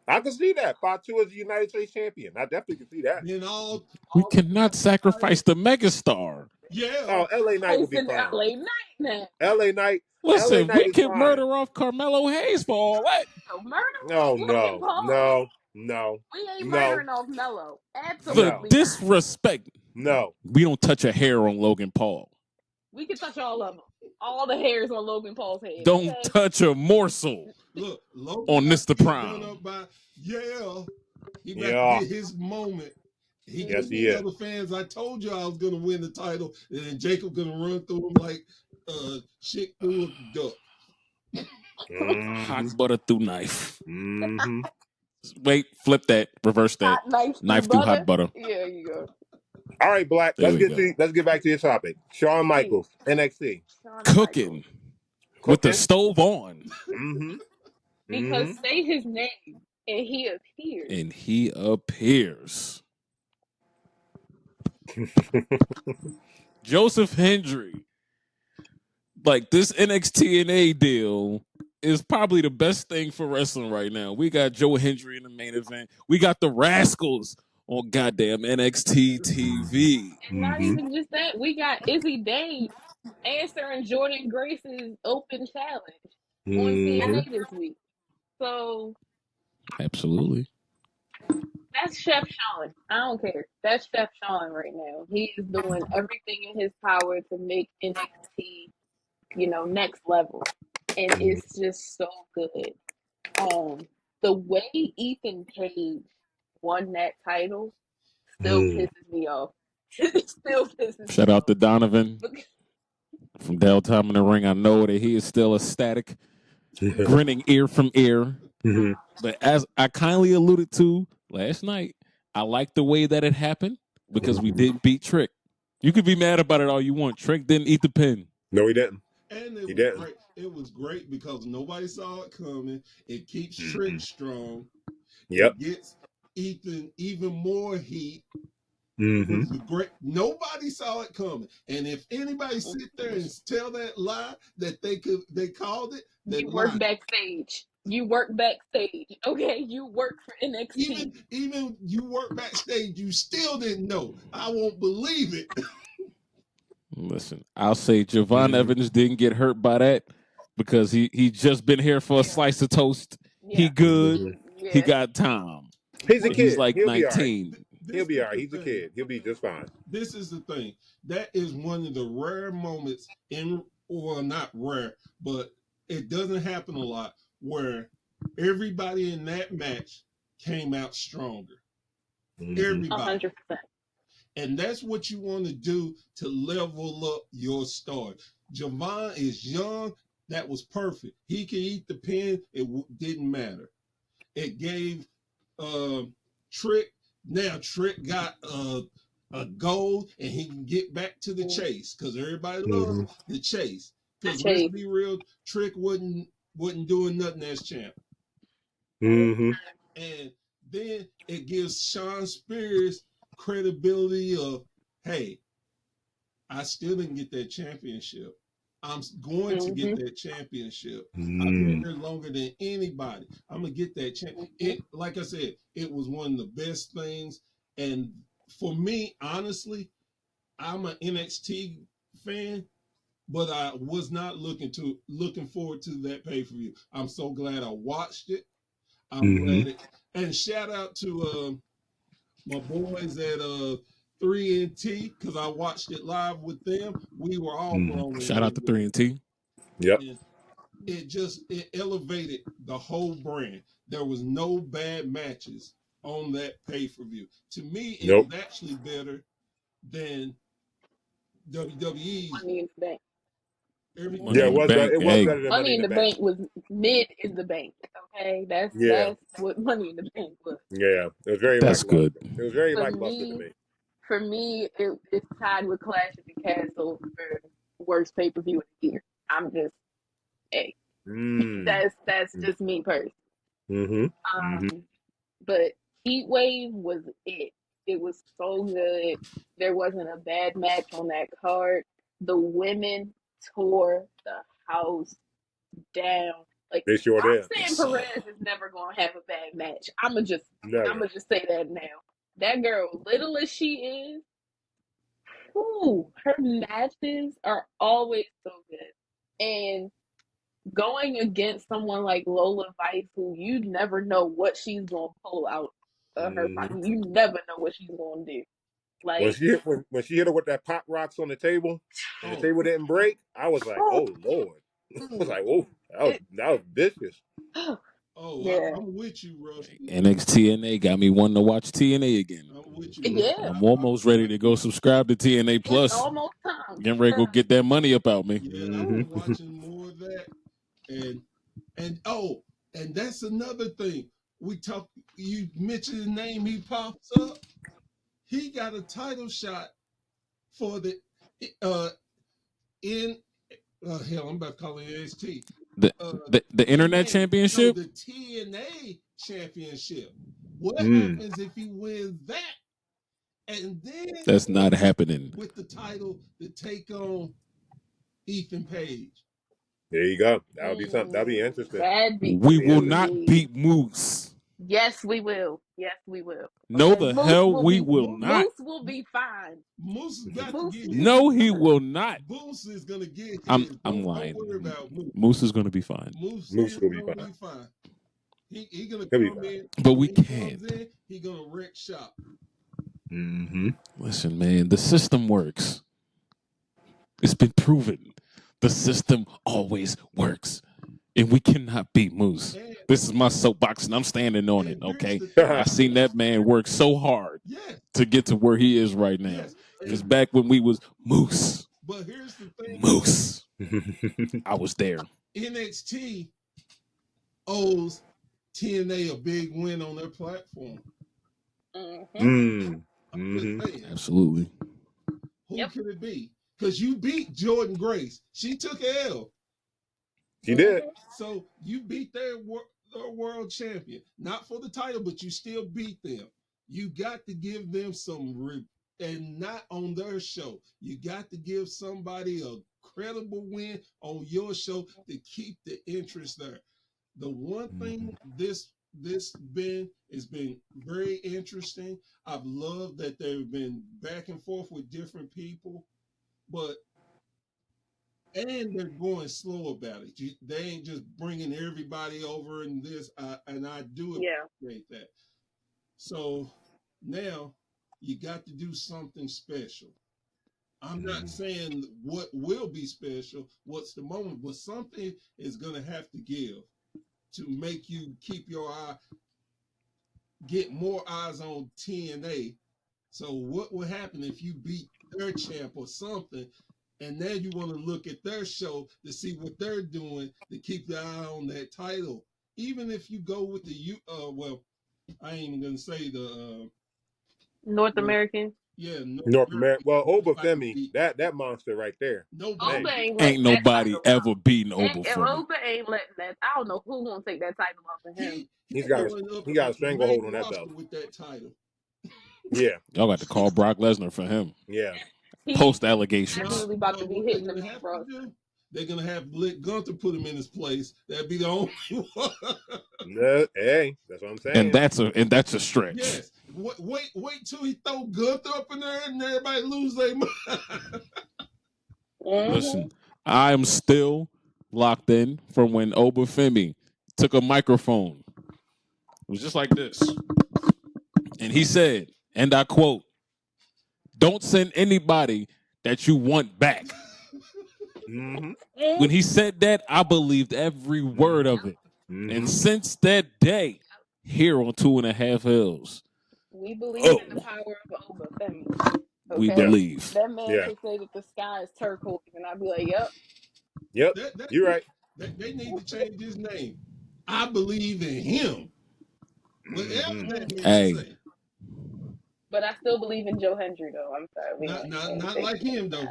I can see that. Fatu is the United States champion. I definitely can see that. Then all We the cannot sacrifice the megastar. yeah, Oh, LA Knight will Ice be in fine. LA Night now. LA Knight. LA Listen, we Knight is can fine. murder off Carmelo Hayes for all that. So murder No, Logan no, Paul. no, no, We ain't no, murdering off Mello. The no, Absolutely not. disrespect. no. We don't touch a hair on Logan Paul. We can touch all of them. All the hairs on Logan Paul's head. Don't Okay. touch a morsel look, Logan on about Mr. to get done Prime. up by yeah. He about to Yeah. get his moment. He Yes, can he tell is. the fans, I told you I was gonna win the title, and then Jacob gonna run through him like shit through a duck. Mm-hmm. Hot butter through knife. Mm-hmm. Wait, flip that, reverse that. Hot knife through Knife through butter. hot butter. Yeah, you go. All right, Black. There we go. Let's get back to your topic. Shawn Please, Michaels, NXT. Shawn Michaels. Cooking with the Cooking. stove on. Mm-hmm. Because Mm-hmm. say his name and he appears. And he appears. Joseph Hendry. Like this NXT deal is probably the best thing for wrestling right now. We got Joe Hendry in the main event. We got the Rascals on goddamn NXT TV. And not Mm-hmm. even just that, we got Izzy Dane answering Jordan Grace's open challenge on Mm-hmm. TNA this week. So Absolutely. That's Chef Sean. I don't care. That's Chef Sean right now. He is doing everything in his power to make NXT, next level. And Mhm. it's just so good. The way Ethan Page won that title still Mm. pisses me off. It still pisses Shout me out to off. Donovan from Downtime in the Ring. I know that he is still ecstatic, grinning ear from ear. Mhm. But as I kindly alluded to last night, I like the way that it happened because we didn't beat Trick. You could be mad about it all you want. Trick didn't eat the pin. No, he didn't. And it He was didn't. great. It was great because nobody saw it coming. It keeps Trick Mhm. strong. Yep. It gets Ethan even more heat. It Mm-hmm. was a great. Nobody saw it coming. And if anybody sit there and tell that lie that they called it, then You work lie. backstage. You work backstage. Okay, you work for Even NXT. even you work backstage, you still didn't know. I won't believe it. Listen, I'll say Javon Mm-hmm. Evans didn't get hurt by that because he just been here for a Yeah, slice of toast. He yeah, good. Mm-hmm. He yeah. got time. He's a What He's kid. like He'll be all right. 19. He'll this be is all right. the He's a thing. kid. He'll be just fine. This is the thing. That is one of the rare moments in, or not rare, but it doesn't happen a lot where everybody in that match came out stronger. Mm-hmm. Everybody. 100%. And that's what you want to do to level up your start. Javon is young. That was perfect. He can eat the pin. Didn't matter. It gave Trick. Now Trick got a goal, and he can get back to the chase because everybody loves Mm-hmm. the chase. The Because let's chase. be real, Trick wasn't doing nothing as champ. Mm-hmm. And then it gives Sean Spears credibility of, hey, I still didn't get that championship. I'm going to get Mm-hmm. that championship. I've been Mm-hmm. here longer than anybody. I'm gonna get that champ. Mm-hmm. It, like I said, it was one of the best things. And for me, honestly, I'm an NXT fan, but I was not looking forward to that pay per view. I'm so glad I watched it. I'm Mm-hmm. glad it. And shout out to my boys at 3NT because I watched it live with them. We were all Mm-hmm. blown Shout away out to with 3 it. and T. Yep. And it elevated the whole brand. There was no bad matches on that pay-per-view. To me, it Nope. was actually better than WWE's Money in the Bank. everything. Money Yeah, in the Bank. it was Hey, better than Money Money in in the the Bank. Bank was mid is the bank. Okay, that's Yeah. that's what Money in the Bank was. Yeah. It was very that's good. lackluster. It was very For lackluster to me, me. it's tied with Clash of the Castle for worst pay per view of the year. I'm just, hey, Mm. that's just me personally. Mm-hmm. Mm-hmm. Um, but Heat Wave was it. It was so good. There wasn't a bad match on that card. The women tore the house down. Like, They sure did. Roxanne Perez is never gonna have a bad match. Never. I'ma just say that now. That girl, little as she is, whew, her matches are always so good. And going against someone like Lola Vice, who you never know what she's gonna pull out of her Mm-hmm. pocket. You never know what she's gonna do. When Like, she hit her with that pop rocks on the table and the Oh, table didn't break, I was like, oh, oh Lord. I was mm, like, oh, it, that was vicious. oh, yeah, I'm with you, Rusty. NXT TNA got me wanting to watch TNA again. I'm with you, Rusty. yeah. I'm almost ready to go subscribe to TNA It's Plus. almost time. Getting ready to go get that money up out me. Yeah, I've Mm-hmm. been watching more of that, and and oh, and that's another thing. We talk. You mentioned his name. He pops up. He got a title shot for the uh in hell. I'm about to call it NXT. The Uh, the internet TNA. No, championship? the TNA championship. What Mm. happens if he wins that, and then That's not goes happening. with the title to take on Ethan Page? There you go. That would be something. That'd be interesting. We That'd be will Ooh, interesting. not beat Moose. yes, we will. Yes, we will. No, Okay, the hell we will not. Moose will be fine. Moose is about to Moose get will his. No, be he will not. Moose is gonna get I'm his. I'm Don't worry lying. about Moose. Moose is going to be fine. Moose Moose is will be gonna fine. be fine. He gonna He'll be come back. in. But we When he comes can't. in, he gonna wreck shop. Mm-hmm. Listen, man, the system works. It's been proven. The system always works. And we cannot beat Moose. And This is my soapbox, and I'm standing on it, here's okay? the thing. I seen that man work so hard Yes, to get to where he is right now. yes. Because back when we was Moose, But here's the thing. Moose, I was there. NXT owes TNA a big win on their platform. Mm. I'm just Mm-hmm. saying, Absolutely. who Yep. could it be? Because you beat Jordan Grace. She took a L. She did. So you beat their world champion. Not for the title, but you still beat them. You got to give them some, and not on their show. You got to give somebody a credible win on your show to keep the interest there. The one thing this been has been very interesting. I've loved that they've been back and forth with different people, but and they're going slow about it. They ain't just bringing everybody over in this, and I do Yeah. appreciate that. So now you got to do something special. I'm not saying what will be special, what's the moment, but something is going to have to give to make you keep your eye, get more eyes on TNA. So what will happen if you beat their champ or something, and then you want to look at their show to see what they're doing to keep the eye on that title. Even if you go with the well, I ain't even gonna say the North American. yeah, North America. Well, like Obafemi, that monster right there. nobody. Oba Man, ain't Ain't letting that nobody title out. ever beaten Oba If for me. Oba ain't letting that, I don't know who gonna take that title off of him. he's He's got going up a the main stranglehold on that roster belt. with that title. Yeah, Y'all got to call Brock Lesnar for him. yeah. He Post allegations. definitely about to be What they're hitting the gonna main have to roster. do? They're gonna have Blick Gunther put him in his place. That'd be the only one. No, hey, that's what I'm And saying. that's a stretch. Yes. Wait till he throw Gunther up in there and everybody lose their mind. Listen, I am still locked in from when Obafemi took a microphone. It was just like this. And he said, and I quote, "Don't send anybody that you want back." Mm-hmm. When he said that, I believed every word of it. Mm-hmm. And since that day, here on 2.5 Hills, We believe in the power of Oba Femi. we Okay, believe. that man Yeah. could say that the sky is turquoise, and I'd be like, "Yep." Yep. You're right. They need to change his name. I believe in him. Whatever that means Hey. to say. But I still believe in Joe Hendry, though. I'm sorry, we Not like him though.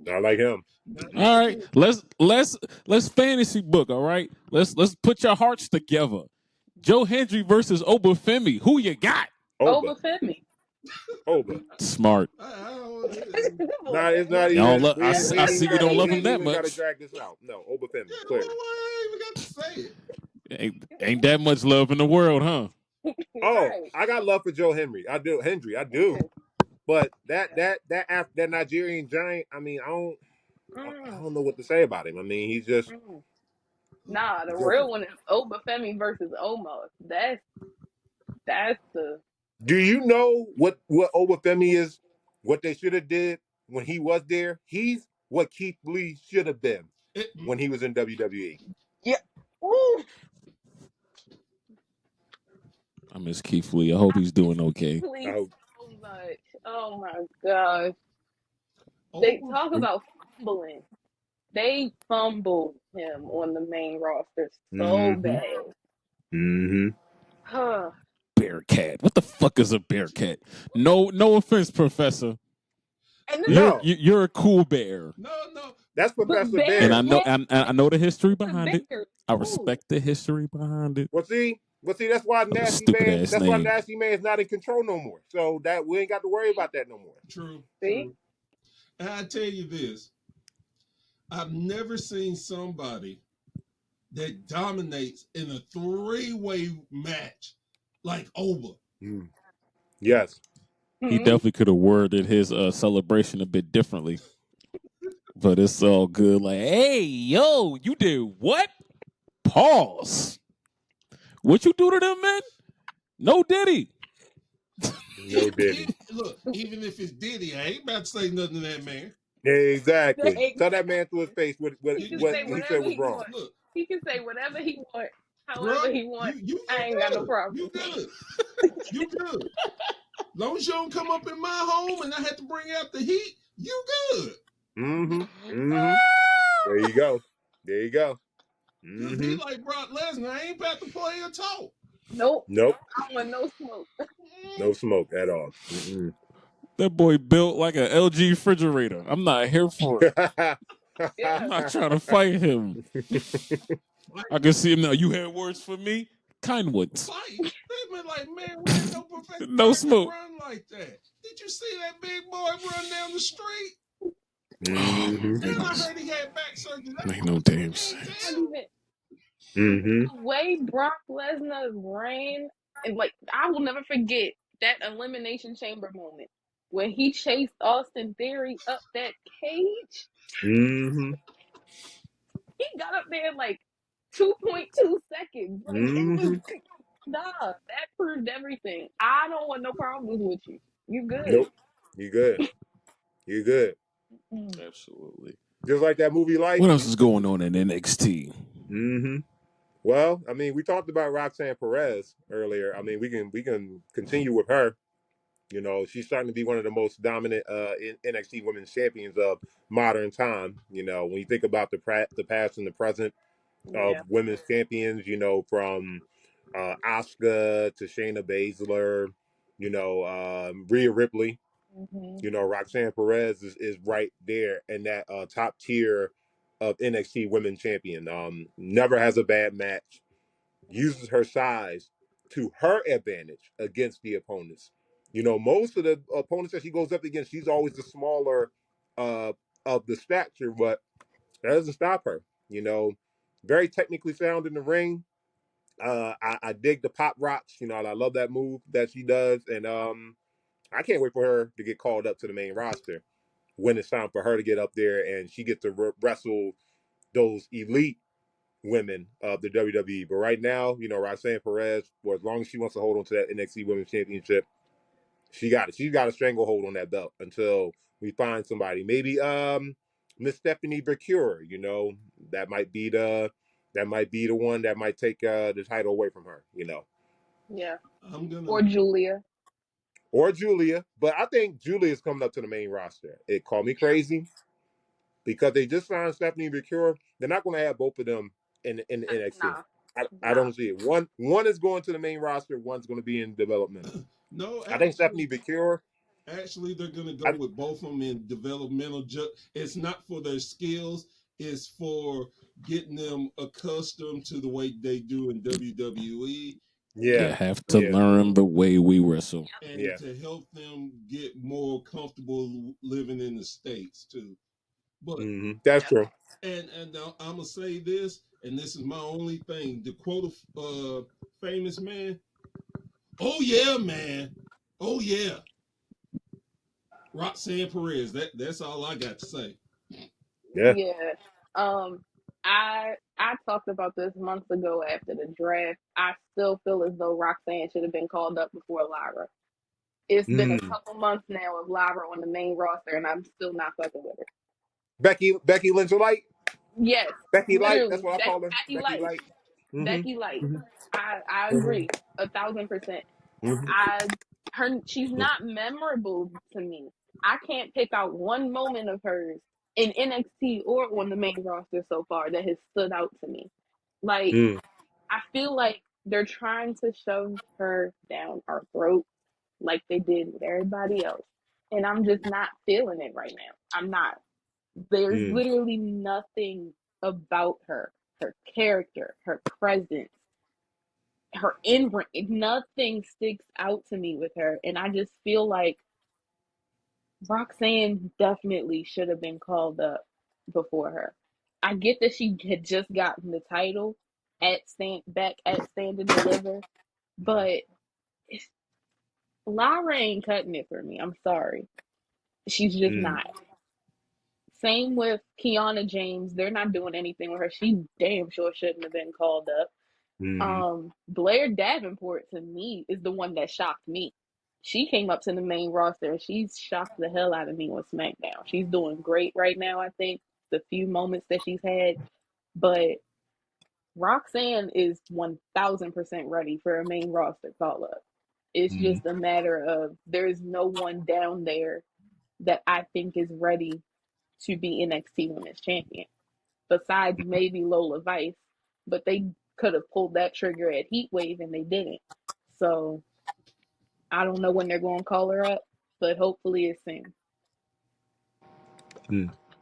I like him. Not All like right, him. let's fantasy book. All right, let's put your hearts together. Joe Hendry versus Obafemi. Who you got? Oba Oba. Femi. Oba. Smart. Nah, it's not Y'all even. love. We ain't I even see you got. don't We love him ain't that even got to much. drag this out. No, Obafemi, Yeah, clearly. we got to say it. Ain't that much love in the world, huh? Oh, Right. I got love for Joe Henry. I do. I do. But that Nigerian giant. I mean, I don't know what to say about him. I mean, he's just. Nah, the He's just real one is Oba Femi versus Omos. That's the do you know what Obafemi is? What they should have did when he was there? He's what Keith Lee should have been when he was in WWE. yeah. Ooh. I miss Keith Lee. I hope he's doing okay. I Please hope. so much. Oh my gosh. They Over. talk about fumbling. They fumbled him on the main roster so Mm-hmm. bad. Mm-hmm. Huh. Bearcat. What the fuck is a Bearcat? No offense, Professor. And this No, You're a cool bear, No. that's but Professor bears and I Bear. know can't I know the history the behind it. bears. I Ooh. respect the history behind it. Well, see, that's why Of a Nasty stupid Man. ass That's why name. Nasty Man is not in control no more. So that we ain't got to worry about that no more. True. See? And I tell you this, I've never seen somebody that dominates in a three-way match like Oba. Mm. Yes. He definitely could have worded his celebration a bit differently, but it's all good. Like, hey, yo, you did what? Pause. What you do to them, man? No Diddy. No Diddy. Look, even if it's Diddy, I ain't about to say nothing to that man. Exactly. Exactly. Tell that man to his face He can what say he said whatever was he wrong. wants. Look, He can say whatever he wants, bro, however he wants. you I ain't got no good. problem. You good. You good. Long as you don't come up in my home and I had to bring out the heat, you good. Mm-hmm. Mm-hmm. There you go. There you go. Cause he Mm-hmm. like Brock Lesnar. I ain't about to play or talk. Nope. Nope. I don't want no smoke. No smoke at all. Mm-mm. That boy built like an LG refrigerator. I'm not here for it. I'm Yeah. not trying to fight him. Fight, I can see him now. You had words for me? Kind words. fight. They been like, man, we ain't no professional No smoke. run like that. Did you see that big boy run down the street? Oh my Mm-hmm. And I goodness. heard he had back surgery. That's Make why no I said damn you can't Not sense. tell. even Mm-hmm. the way Brock Lesnar ran, and like I will never forget that elimination chamber moment when he chased Austin Theory up that cage. Mm-hmm. He got up there in like 2.2 seconds. Like it was Mm-hmm. nah, that proved everything. I don't want no problems with you. You good. Nope. You good. You good. Mm. Absolutely. Just like that movie Life. What else is going on in NXT? Mm-hmm. Well, I mean, we talked about Roxanne Perez earlier. I mean, we can continue with her. You know, she's starting to be one of the most dominant NXT Women's Champions of modern time. You know, when you think about the past and the present of Yeah. women's champions, you know, from Asuka to Shayna Baszler, you know, Rhea Ripley, Hmm. you know, Roxanne Perez is right there in that top tier of NXT Women Champion. Never has a bad match, uses her size to her advantage against the opponents. You know, most of the opponents that she goes up against, she's always the smaller uh, of the stature, but that doesn't stop her. You know, very technically sound in the ring. I dig the pop rocks. You know, and I love that move that she does, and I can't wait for her to get called up to the main roster when it's time for her to get up there and she gets to wrestle those elite women of the WWE. But right now, you know, Roxanne Perez, for as long as she wants to hold on to that NXT Women's Championship, she got it. She's got a stranglehold on that belt until we find somebody. Maybe Miss Stephanie Becure, you know, that might be the one that might take the title away from her, you know. Yeah. I'm Or gonna Julia. Or Julia, but I think Julia's coming up to the main roster. It called me crazy because they just signed Stephanie Becure. They're not going to have both of them in NXT. Nah. I Nah. don't see it. One is going to the main roster. One's going to be in developmental. no, I think Stephanie actually, Becure. actually, they're gonna go I, with both of them in developmental. It's not for their skills. It's for getting them accustomed to the way they do in WWE, yeah, You and have to yeah, learn the way we wrestle. and yeah. to help them get more comfortable living in the states too. But That's Yeah. true. and I'm gonna say this, and this is my only thing. To quote a famous man, "Oh yeah, man, oh yeah." Roxanne Perez. That's all I got to say. Yeah. Yeah. Um, I talked about this months ago after the draft. I still feel as though Roxanne should have been called up before Lyra. It's been a Mm. couple months now of Lyra on the main roster, and I'm still not fucking with her. Becky Lynch Light. Yes, Becky Light. That's literally, what I call her. Becky Becky Light. Light. Mm-hmm. Becky Light. I Mm-hmm. agree 1,000%. Mm-hmm. I she's not memorable to me. I can't pick out one moment of hers in NXT or on the main roster so far that has stood out to me. Like Mm. I feel like they're trying to shove her down our throat like they did with everybody else. And I'm just not feeling it right now. I'm not. There's Mm. literally nothing about her, her character, her presence, her in nothing sticks out to me with her. And I just feel like Roxanne definitely should have been called up before her. I get that she had just gotten the title at Stand and Deliver, but it's, Lyra ain't cutting it for me. I'm sorry. She's just Mm. not. Same with Kiana James. They're not doing anything with her. She damn sure shouldn't have been called up. Blair Davenport to me is the one that shocked me. She came up to the main roster and she's shocked the hell out of me on SmackDown. She's doing great right now, I think, the few moments that she's had. But Roxanne is 1000% ready for a main roster call up. It's just a matter of there's no one down there that I think is ready to be NXT Women's Champion, besides maybe Lola Vice. But they could have pulled that trigger at Heatwave and they didn't. So I don't know when they're going to call her up, but hopefully it's soon.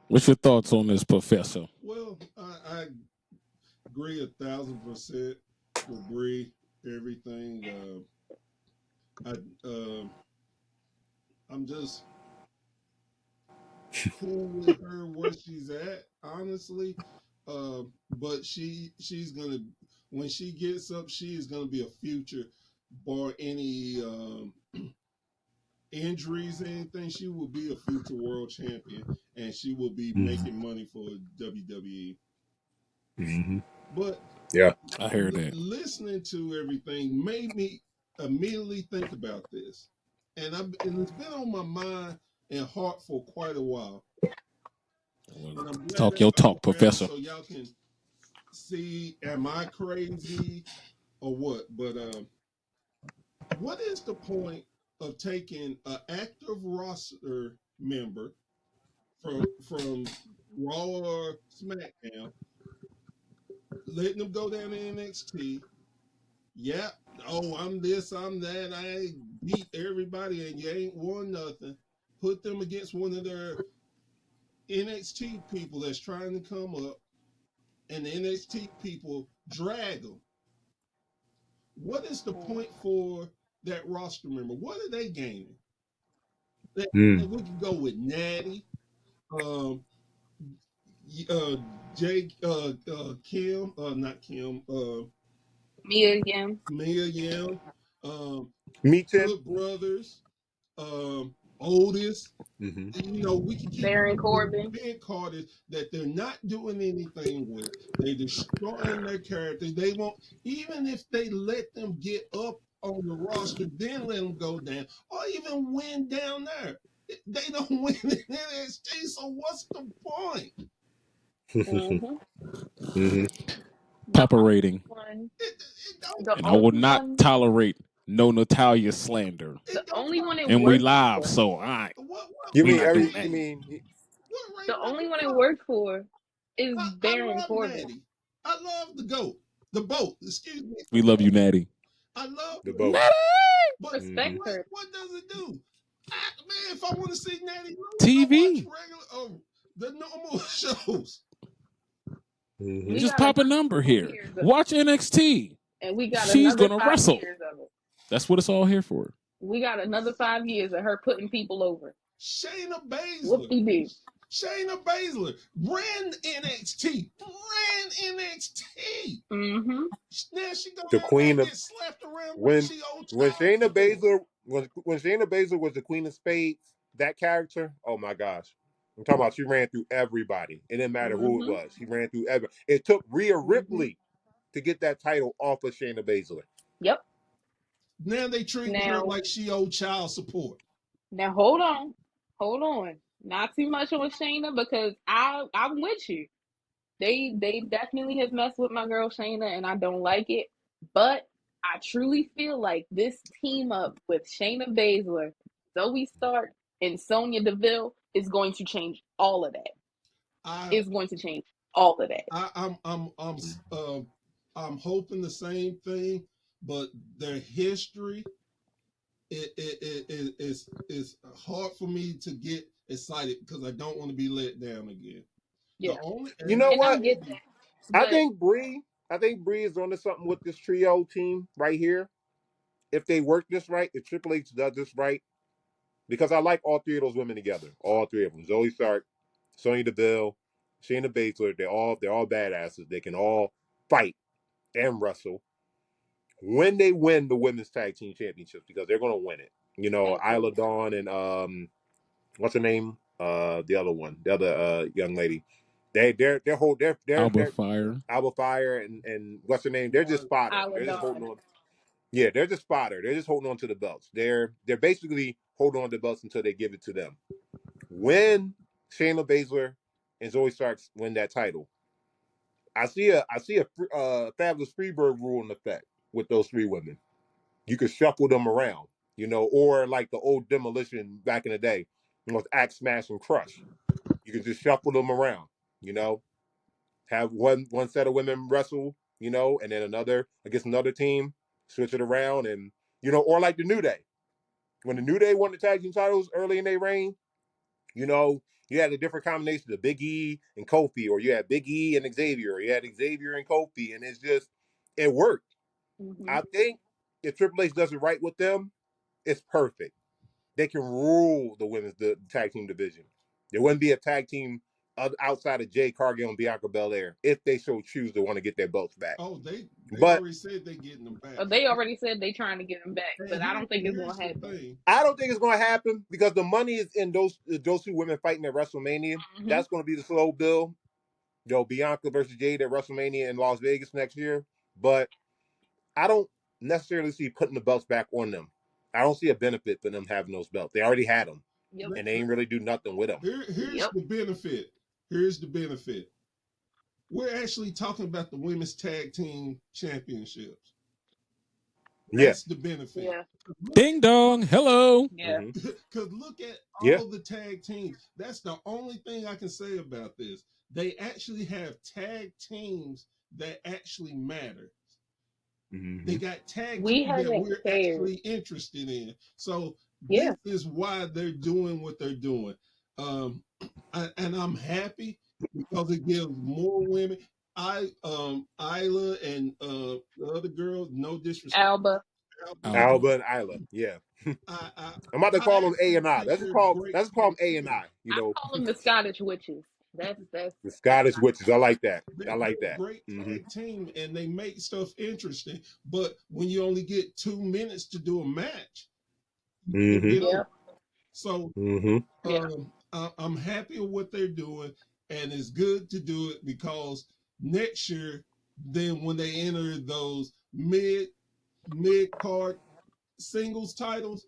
What's your thoughts on this, Professor? Well, I agree 1000% with Bree. Everything. I'm just cool with her where she's at, honestly. But she's gonna, when she gets up, she is gonna be a future, bar any injuries, anything. She will be a future world champion, and she will be making money for WWE. But Yeah, I heard that. listening to everything made me immediately think about this, and it's been on my mind and heart for quite a while. And I'm glad Talk your everybody talk, around Professor. so y'all can see, am I crazy or what? But what is the point of taking an active roster member from Raw or SmackDown, letting them go down to NXT? Yeah. Oh, I'm this, I'm that. I beat everybody, and you ain't won nothing. Put them against one of their NXT people that's trying to come up, and the NXT people drag them. What is the point for that roster member? What are they gaining? And we can go with Natty, um, Jake, Kim, not Kim, Mia Yim. Mia Yim, Meaton. Good Brothers, Otis. You know, we can keep Baron going with Corbin. big cards that they're not doing anything with. They're destroying their characters. They won't, even if they let them get up on the roster, then let them go down, or even win down there. They don't win in NXT, so what's the point? Papa rating. It don't, The And I will only not one, tolerate no Natalia slander. the it don't only one it And we works live, for. so I You we mean not doing every? that. You mean what The rating I only can one it put? works for is I Baron love Corbin. Natty. I love the goat. The boat. Excuse me. We love you, Natty. I love the her. boat? But Respect her. what does it do? Man, if I want to see Natty, I watch TV. regular the normal shows. We Just got pop a another number 5 here. years Watch NXT. and we got She's another gonna 5 wrestle. years of it. That's what it's all here for. We got another 5 years of her putting people over. Shayna Baszler. Whoop-de-doo. Shayna Baszler ran NXT. Ran NXT. Mm-hmm. Now she gonna The queen of get slapped around when like she old when child Shayna support. Baszler when Shayna Baszler was the queen of spades. That character, oh my gosh. I'm talking about she ran through everybody. It didn't matter who it was. She ran through everybody. It took Rhea Ripley to get that title off of Shayna Baszler. Yep. Now they treating her like she old child support. Now hold on. Not too much on Shayna because I'm with you. They definitely have messed with my girl Shayna and I don't like it. But I truly feel like this team up with Shayna Baszler, Zoe Stark, and Sonya Deville is going to change all of that. It's going to change all of that. I'm hoping the same thing, but their history is hard for me to get excited because I don't want to be let down again. Yeah. You know what? I get that. I think Bree is onto something with this trio team right here. If they work this right, if Triple H does this right, because I like all three of those women together. All three of them. Zoe Stark, Sonya Deville, Shayna Baszler, they're all badasses. They can all fight and wrestle. When they win the women's tag team championships, because they're gonna win it. You know, Isla Dawn and what's her name? The other one, the other young lady. Alba Fire. Alba Fire and what's her name? They're just fodder. Our They're just Dawn. holding on. Yeah, they're just fodder. They're just holding on to the belts. They're basically holding on to the belts until they give it to them. When Shayna Baszler and Zoe Starks win that title, I see a Fabulous Freebird rule in effect with those three women. You could shuffle them around, or like the old Demolition back in the day with Axe Smash and Crush. You could just shuffle them around, you know, have one set of women wrestle, and then another against another team, switch it around, and or like the New Day. When the New Day won the tag team titles early in their reign, you had a different combination of Big E and Kofi, or you had Big E and Xavier, or you had Xavier and Kofi, and it worked. Mm-hmm. I think if Triple H does it right with them, it's perfect. They can rule the tag team division. There wouldn't be a tag team outside of Jay Cargill and Bianca Belair if they so choose to want to get their belts back. Oh, they But already said they getting them back. They already said they trying to get him back, And but I don't think it's here's gonna the happen. thing. I don't think it's going to happen because the money is in those two women fighting at WrestleMania. Mm-hmm. That's going to be the slow build. Bianca versus Jade at WrestleMania in Las Vegas next year. But I don't necessarily see putting the belts back on them. I don't see a benefit for them having those belts. They already had them, Yep. and they ain't really do nothing with them. Here's the benefit. Here's the benefit. We're actually talking about the women's tag team championships. That's the benefit. Yeah. Ding dong. Hello. Yeah. Because look at all the tag teams. That's the only thing I can say about this. They actually have tag teams that actually matter. Mm-hmm. They got tag teams that we're actually interested in. So this is why they're doing what they're doing. And I'm happy because it gives more women. Isla and the other girl, no disrespect. Alba and Isla, yeah. I'm about to call them A and I. Let's call them A and I. I call them the Scottish witches. That's the Scottish witches. I like that. I like that. Great tag team, and they make stuff interesting. But when you only get 2 minutes to do a match, so I'm happy with what they're doing, and it's good to do it because next year, then when they enter those mid card singles titles,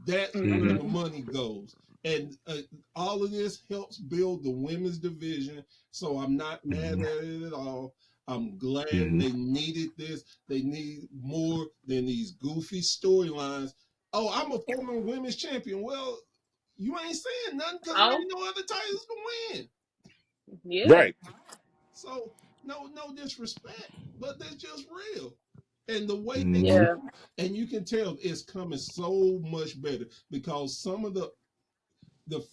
that's where the money goes. And all of this helps build the women's division. So I'm not mad at it at all. I'm glad they needed this. They need more than these goofy storylines. Oh, I'm a former women's champion. Well, you ain't saying nothing because there ain't no other titles to win. Yeah. Right. So no disrespect, but that's just real. And the way they and you can tell it's coming so much better because some of the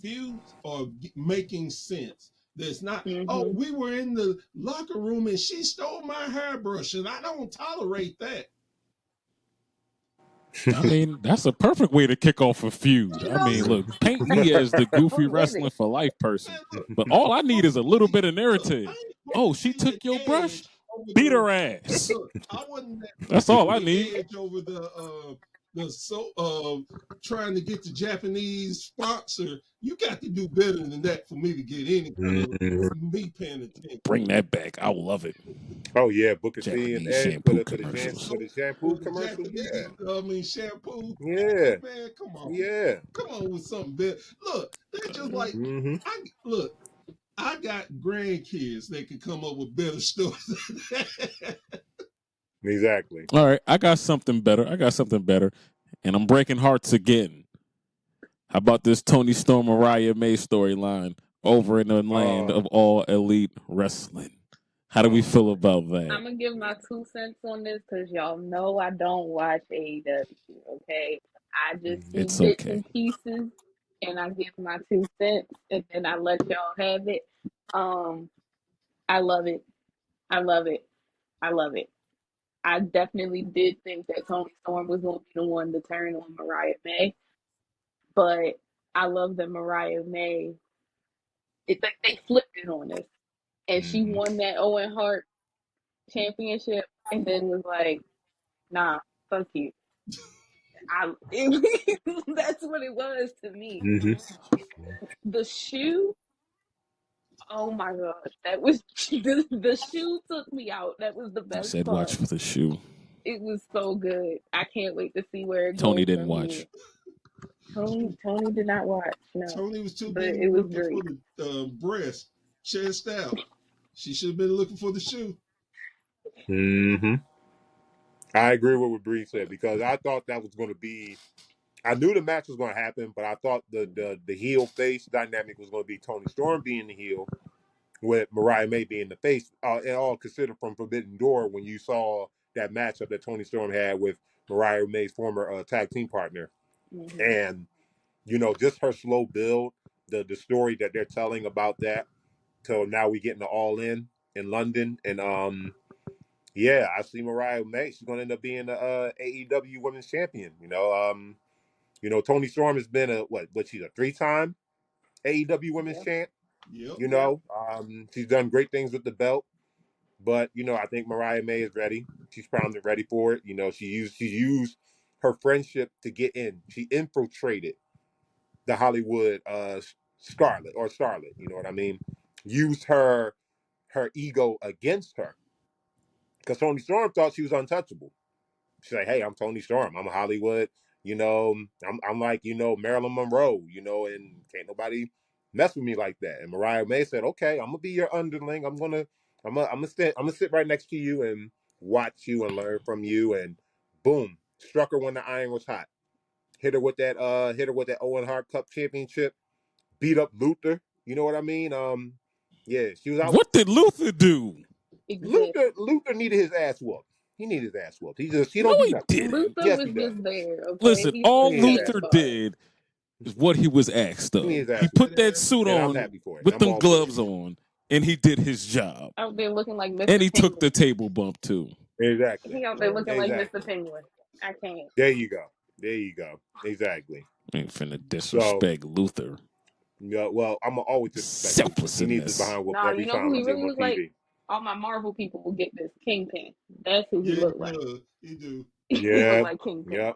feuds are making sense. There's not, oh, we were in the locker room and she stole my hairbrush and I don't tolerate that. I mean, that's a perfect way to kick off a feud. I mean, look, paint me as the goofy wrestling for life person, but all I need is a little bit of narrative. Oh, she took your brush? Beat her ass. Look, I wasn't That's all I need. Edge over trying to get the Japanese sponsor. You got to do better than that for me to get any kind of me paying attention. Bring that back. I love it. Oh yeah, Booker Japanese T and Edge shampoo for the shampoo commercial. Shampoo. Yeah. Man, come on. Yeah. Come on with something better. Look, they're just like I got grandkids that can come up with better stories than that. Exactly. All right, I got something better. And I'm breaking hearts again. How about this Tony Storm Mariah May storyline over in the land of All Elite Wrestling? How do we feel about that? I'm gonna give my 2 cents on this because y'all know I don't watch AEW. Okay, I just see bits and pieces, and I give my 2 cents, and then I let y'all have it. I love it. I love it. I love it. I definitely did think that Tony Storm was going to be the one to turn on Mariah May, but I love that Mariah May. It's like they flipped it on us, and she won that Owen Hart championship, and then was like, "Nah, fuck you." That's what it was to me. The shoe, Oh my gosh, that was the shoe took me out. That was the I best said watch part. for the shoe. It was so good. I can't wait to see where it Tony goes didn't from here. watch. Tony did not watch, no, Tony was too but busy it was looking for great. the breast, chest out. She should have been looking for the shoe. Mm-hmm. I agree with what Bree said because I thought that was going to be. I knew the match was going to happen, but I thought the heel face dynamic was going to be Tony Storm being the heel with Mariah May being the face. And all considered from Forbidden Door when you saw that matchup that Tony Storm had with Mariah May's former tag team partner, Hmm. and just her slow build, the story that they're telling about that. So now we getting the All in London, and yeah, I see Mariah May. She's gonna end up being the AEW Women's Champion. Tony Storm has been a what? She's a 3-time AEW Women's Yep, Champ. Yep. yep. She's done great things with the belt, but I think Mariah May is ready. She's primed and ready for it. She used her friendship to get in. She infiltrated the Hollywood Scarlet or Starlet. You know what I mean? Used her ego against her because Tony Storm thought she was untouchable. She's like, hey, I'm Tony Storm. I'm a Hollywood. I'm like Marilyn Monroe. And can't nobody mess with me like that. And Mariah May said, okay, I'm gonna be your underling. I'm gonna sit right next to you and watch you and learn from you. And boom, struck her when the iron was hot. Hit her with that Owen Hart Cup championship. Beat up Luther. You know what I mean? Yeah, she was out. What did Luther do? Luther Exactly. Luther needed his ass whooped. He needed his ass whooped. He No, don't do he nothing. didn't. Luther Yes, was he does. just there, okay? Listen, He He all played needed his that ass Luther whooped. part. did is what he was asked He of. needs his He ass put whooped. that suit And I'm on happy for it. And with I'm them all for it. gloves on, and he did his job. Out there looking like And Mr. he took the Penguin. table bump too. Exactly. He out there looking like Mr. Exactly. Penguin. I can't. There you go. There you go. Exactly. Ain't finna So, disrespect Luther. yeah, well, I'm gonna always disrespect Luther. He needs his Selflessness. behind whooped Nah, every you know who time I he see him really on look like? TV. All my Marvel people will get this. Kingpin. That's who he Yeah, looked like. he do. He looked Yeah. like Kingpin. Yep.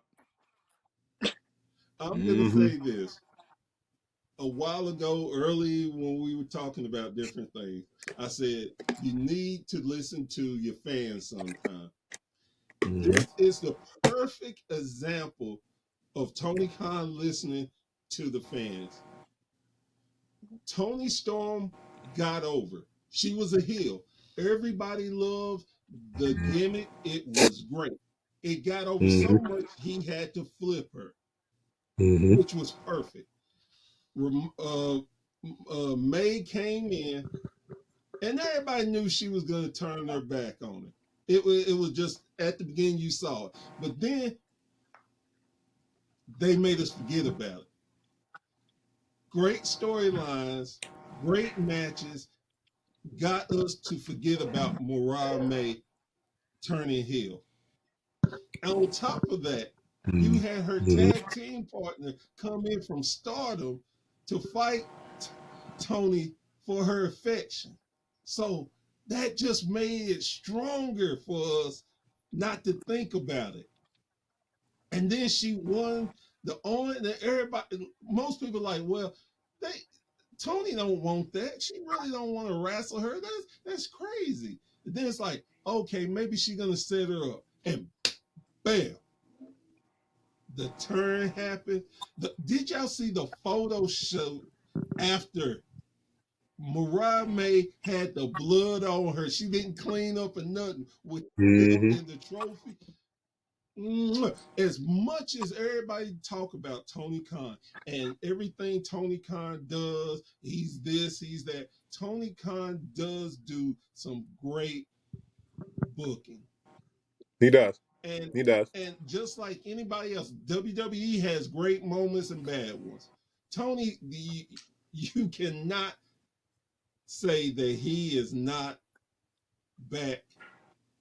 I'm gonna Mm-hmm. say this. A while ago, early when we were talking about different things, I said you need to listen to your fans sometime. Mm-hmm. This is the perfect example of Tony Khan listening to the fans. Tony Storm got over. She was a heel. Everybody loved the gimmick. It was great. It got over so Mm-hmm. much he had to flip her, Mm-hmm. which was perfect. May came in, and everybody knew she was going to turn her back on it. It was just at the beginning you saw it, but then they made us forget about it. Great storylines, great matches, got us to forget about Mariah May turning heel. And on top of that, you had her Mm-hmm. tag team partner come in from Stardom to fight Tony for her affection. So that just made it stronger for us not to think about it. And then she won the only that everybody most people like, well, they Tony don't want that. She really don't want to wrestle her. That's crazy. And then it's like, okay, maybe she's gonna set her up. And bam, the turn happened. Did y'all see the photo shoot after Mariah May had the blood on her? She didn't clean up or nothing with the belt Mm-hmm. and the trophy. As much as everybody talk about Tony Khan and everything Tony Khan does, he's this, he's that. Tony Khan does do some great booking. He does. And He does. and just like anybody else, WWE has great moments and bad ones. Tony, you cannot say that he is not back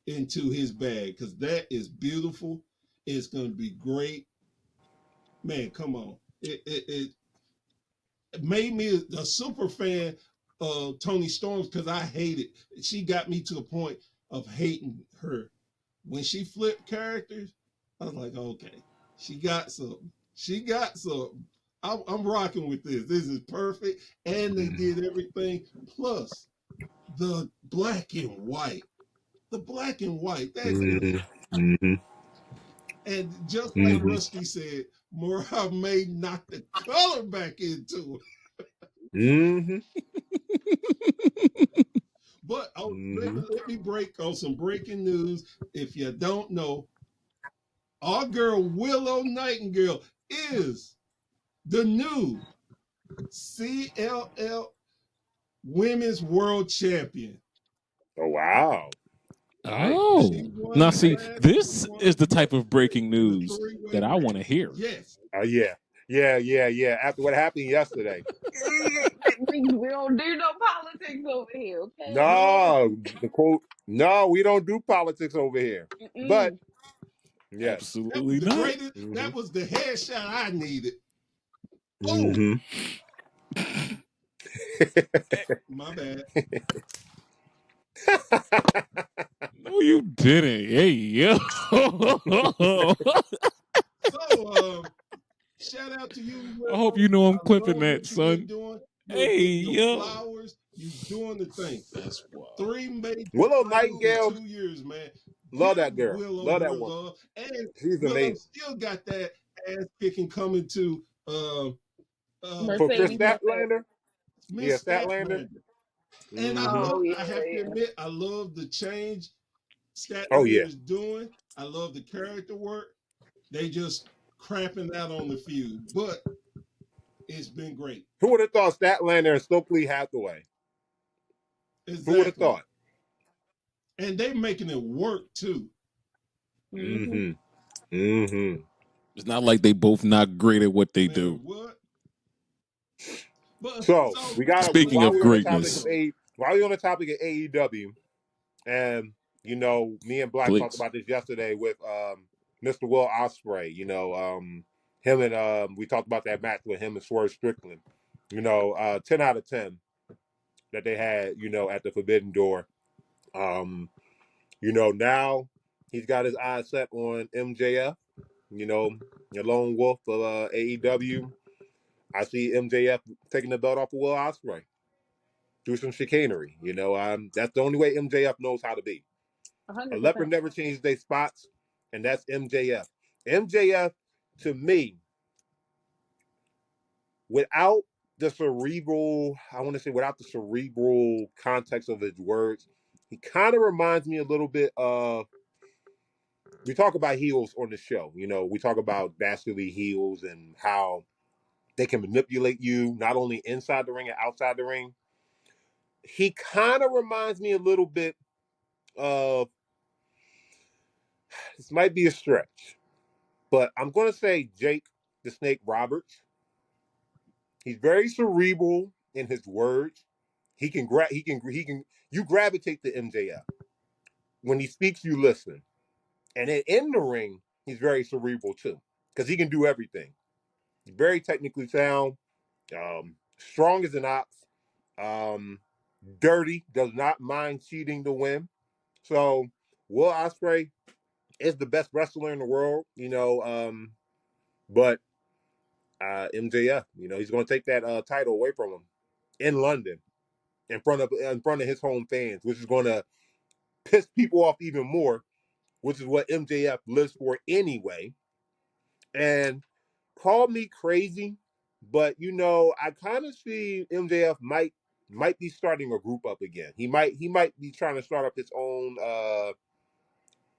into his bag because that is beautiful. It's going to be great. Man, come on. It made me a super fan of Tony Storms because I hated. She got me to the point of hating her. When she flipped characters, I was like, okay, she got something. She got something. I'm rocking with this. This is perfect, and they did everything. Plus the black and white. The black and white. That's Mm-hmm. great. Mm-hmm. And just like Mm-hmm. Rusty said, Morale may knock the color back into it. Mm-hmm. But Mm-hmm. let me break on some breaking news. If you don't know, our girl Willow Nightingale is the new CLL Women's World Champion. Oh wow. Nice. She Oh, won now the see, last this is the type of breaking in the news three-way that I want to match. hear. Yes. Yeah. Yeah. After what happened yesterday. We don't do no politics over here, okay? No. No, the quote. No, we don't do politics over here. But Mm-mm. yes. That was Absolutely the not. greatest. Mm-hmm. That was the headshot I needed. Oh, Mm-hmm. my bad. No, you didn't. Hey, yo. So, shout out to you, I hope Willow. you know I'm I clipping love that, what you've been son. doing. You're Hey, getting your yo. flowers. You doing the thing. That's wild. 3 major Willow titles in Nightingale, 2 years, man. love Give that girl. Willow Love that her woman. love, and She's Willow amazing. still got that ass kicking coming to For Chris Mercedes Monet. Statlander, yeah, Miss Statlander. Statlander. And Mm-hmm. Oh I have to yeah, admit, I love the change Oh yeah. Statlander is doing. I love the character work. They just crapping out on the feud, but it's been great. Who would have thought Statlander and Stokely Hathaway? Who would have Exactly. thought? And they making it work too. yeah. Mm-hmm. Mm-hmm. Mm-hmm. It's not like they both not great at what they Man, do. what? But So so we got Speaking while of we on the topic greatness, of AEW, and me and Black talked please. about this yesterday with Mr. Will Ospreay. Him and we talked about that match with him and Swerve Strickland. 10 out of 10 that they had. At the Forbidden Door. Now he's got his eyes set on MJF. The lone wolf of AEW. I see MJF taking the belt off of Will Ospreay through some chicanery. That's the only way MJF knows how to be. A leopard 100%. never changes their spots, and that's MJF. MJF, to me, without the cerebral, I want to say without the cerebral context of his words, he kind of reminds me a little bit of, we talk about heels on the show. We talk about dastardly heels and how they can manipulate you, not only inside the ring and outside the ring. He kind of reminds me a little bit of, this might be a stretch, but I'm going to say Jake the Snake Roberts. He's very cerebral in his words. You gravitate to MJF. When he speaks, you listen. And then in the ring, he's very cerebral too, because he can do everything. He's very technically sound, strong as an ox, um, dirty, does not mind cheating to win. So Will Ospreay is the best wrestler in the world, but MJF, he's going to take that title away from him in London in front of his home fans, which is going to piss people off even more, which is what MJF lives for anyway. And call me crazy, but I kind of see MJF might be starting a group up again. He might be trying to start up his own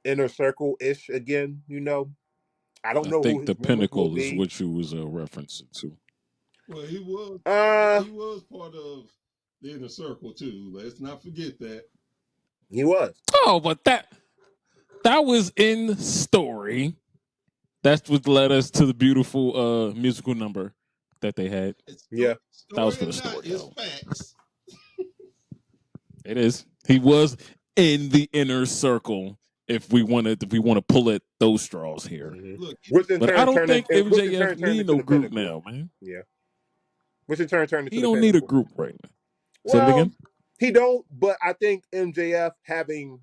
inner circle ish again. I don't I know who think his the members will pinnacle is be. what you was referencing to. well, he was Uh, he was part of the inner circle too. Let's not forget that. he was. Oh, but that was in story. That's what led us to the beautiful musical number that they had. It's Yeah. That was story for or the not, story, it's though. facts. It is. He was in the inner circle. If we want to pull at those straws here, Mm-hmm. Look, Which in but I turn don't turned think into which in MJF turn turned need into no the group pinnacle. now, man. Yeah. Which in turn turned into He the don't need a pinnacle. group right now. Say it Well, again. he don't, but I think MJF having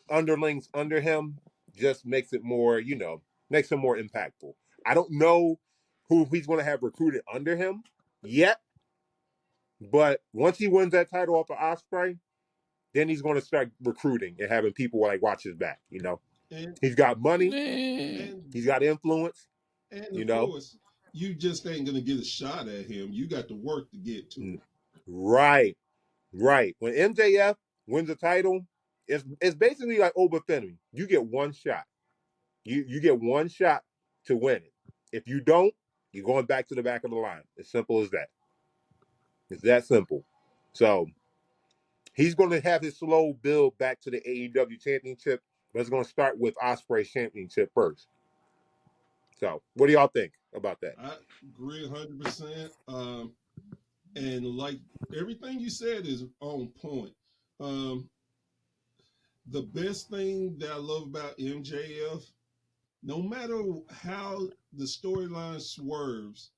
underlings under him just makes him more impactful. I don't know who he's going to have recruited under him yet. But once he wins that title off of Osprey, then he's going to start recruiting and having people like watch his back. And He's got money, and he's got influence. and You of know, course, you just ain't gonna get a shot at him. You got to work to get to him. right, right. When MJF wins a title, it's basically like Obafemi. You get one shot. You get one shot to win it. If you don't, you're going back to the back of the line. As simple as that. It's that simple. So he's going to have his slow build back to the AEW championship, but it's going to start with Osprey's championship first. So what do y'all think about that? I agree 100%. And like everything you said is on point. Um, the best thing that I love about MJF, no matter how the storyline swerves,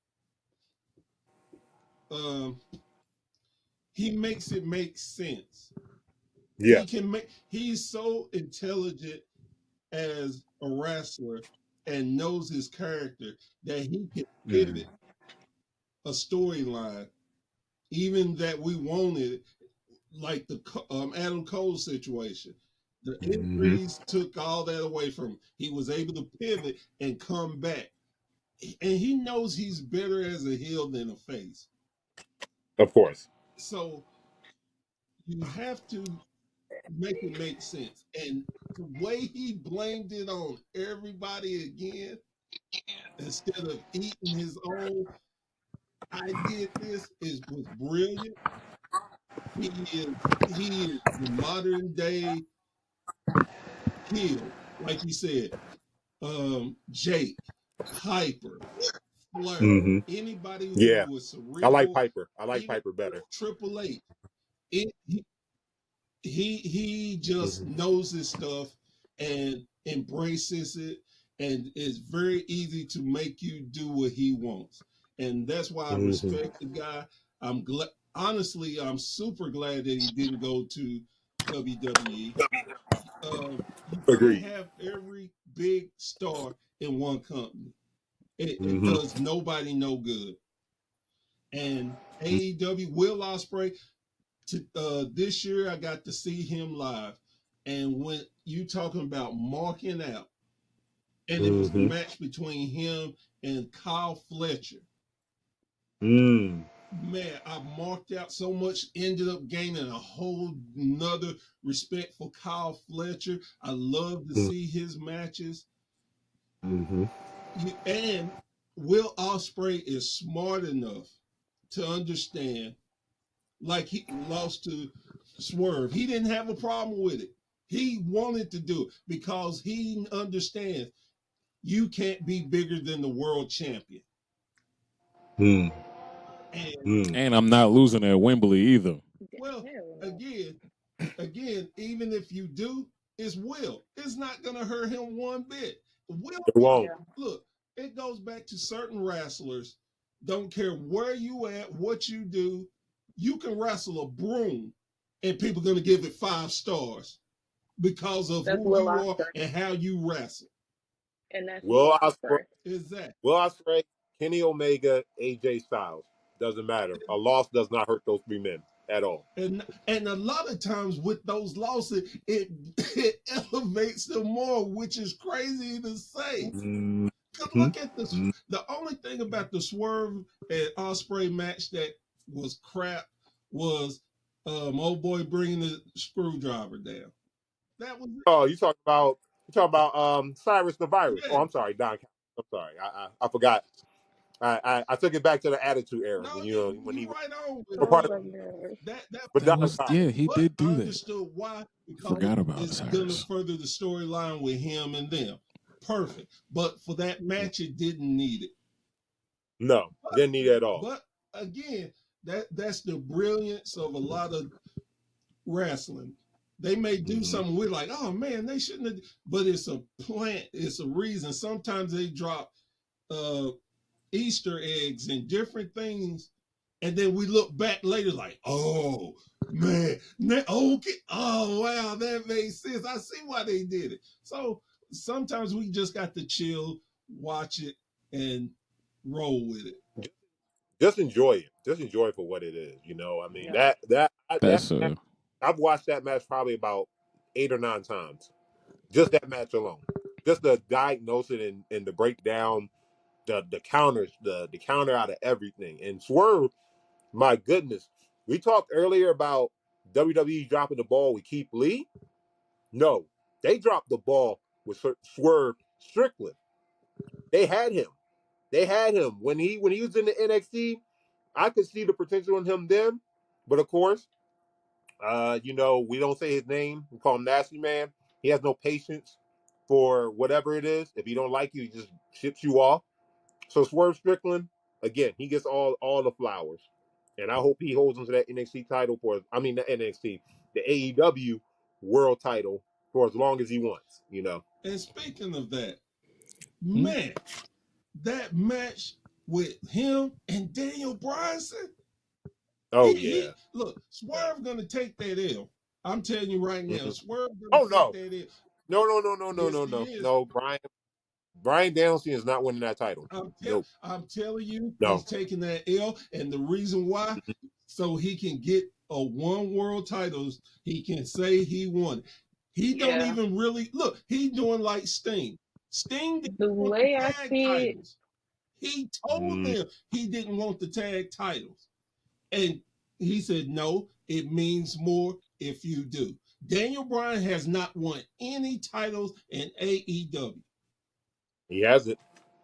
um, he makes it make sense. Yeah. He's so intelligent as a wrestler and knows his character that he can pivot a storyline, even that we wanted, like the Adam Cole situation. The Mm-hmm. injuries took all that away from him. He was able to pivot and come back. And he knows he's better as a heel than a face. Of course. So you have to make it make sense. And the way he blamed it on everybody again, instead of eating his own, I did this, was brilliant. He is the modern day heel, like you said. Jake, Piper, Flair, Mm-hmm. anybody who Yeah. was I like cerebral, Piper. I like even Piper better. Triple H. It, he just Mm-hmm. knows his stuff and embraces it, and it's very easy to make you do what he wants. And that's why I Mm-hmm. respect the guy. I'm glad, honestly, I'm super glad that he didn't go to WWE. You can't Agreed. have every big star in one company. It Mm-hmm. does nobody no good. And AEW, Will Ospreay, this year I got to see him live. And when you talking about marking out, and it was the Mm-hmm. match between him and Kyle Fletcher. Mm. Man, I marked out so much, ended up gaining a whole nother respect for Kyle Fletcher. I love to see his matches. Mm-hmm. And Will Ospreay is smart enough to understand, like he lost to Swerve. He didn't have a problem with it. He wanted to do it because he understands you can't be bigger than the world champion. Mm. And Mm. And I'm not losing at Wembley either. well, Hell no. again, even if you do, it's Will. It's not gonna hurt him one bit. Will, It won't. Yeah. look, it goes back to certain wrestlers. Don't care where you at, what you do, you can wrestle a broom, and people are gonna give it 5 stars because of That's who Will you are Ospreay. and how you wrestle. And that's Will Will Ospreay, Ospreay. Exactly. Will Ospreay, Kenny Omega, AJ Styles. Doesn't matter. A loss does not hurt those three men at all. And a lot of times with those losses, it elevates them more, which is crazy to say. Mm-hmm. Cause look at the only thing about the Swerve and Osprey match that was crap was old boy bringing the screwdriver down. That was Oh, you talking about Cyrus the Virus. Oh, yeah. I'm sorry, Don. I'm sorry. I forgot. I took it back to the Attitude Era No, when when you he was right on with a I it, part was of but like, no. that but That Don was, Callis. yeah, he but did I do that. understood why, because Forgot about it's gonna Cyrus. further the storyline with him and them. Perfect. But for that match, it didn't need it. No, But, didn't need it at all. but again, that's the brilliance of a lot of wrestling. They may do Mm-hmm. something we're like, oh man, they shouldn't have, but it's a plant, it's a reason. Sometimes they drop uh Easter eggs and different things, and then we look back later like, oh man, okay, oh wow, that makes sense. I see why they did it. So sometimes we just got to chill, watch it, and roll with it. Just enjoy it. Just enjoy it for what it is. You know, I mean Yeah. That's I've watched that match probably about 8 or 9 times. Just that match alone. Just the diagnosis and the breakdown, the counters, the counter out of everything. And Swerve, my goodness, we talked earlier about WWE dropping the ball with Keith Lee. No, they dropped the ball with Swerve Strickland. They had him. They had him when he was in the NXT. I could see the potential in him then, but of course, we don't say his name. We call him Nasty Man. He has no patience for whatever it is. If he don't like you, he just ships you off. So Swerve Strickland, again, he gets all the flowers, and I hope he holds on to that NXT title the NXT, the AEW World title for as long as he wants. And speaking of that, Hmm? man, that match with him and Daniel Bryanson, Oh he yeah. look, Yeah. Swerve gonna take that L. I'm telling you right now, Mhm. Swerve gonna Oh take no, that L. no, Yes, no, he no, is. no. Brian Danielson is not winning that title. Nope. I'm telling you, he's No. taking that L, and the reason why, Mhm. so he can get a one world titles, he can say he won it. He don't Yeah. even really look. He doing like Sting. Sting didn't The want the way I tag see it, titles. He told Mm, them he didn't want the tag titles, and he said no. It means more if you do. Daniel Bryan has not won any titles in AEW. he has it.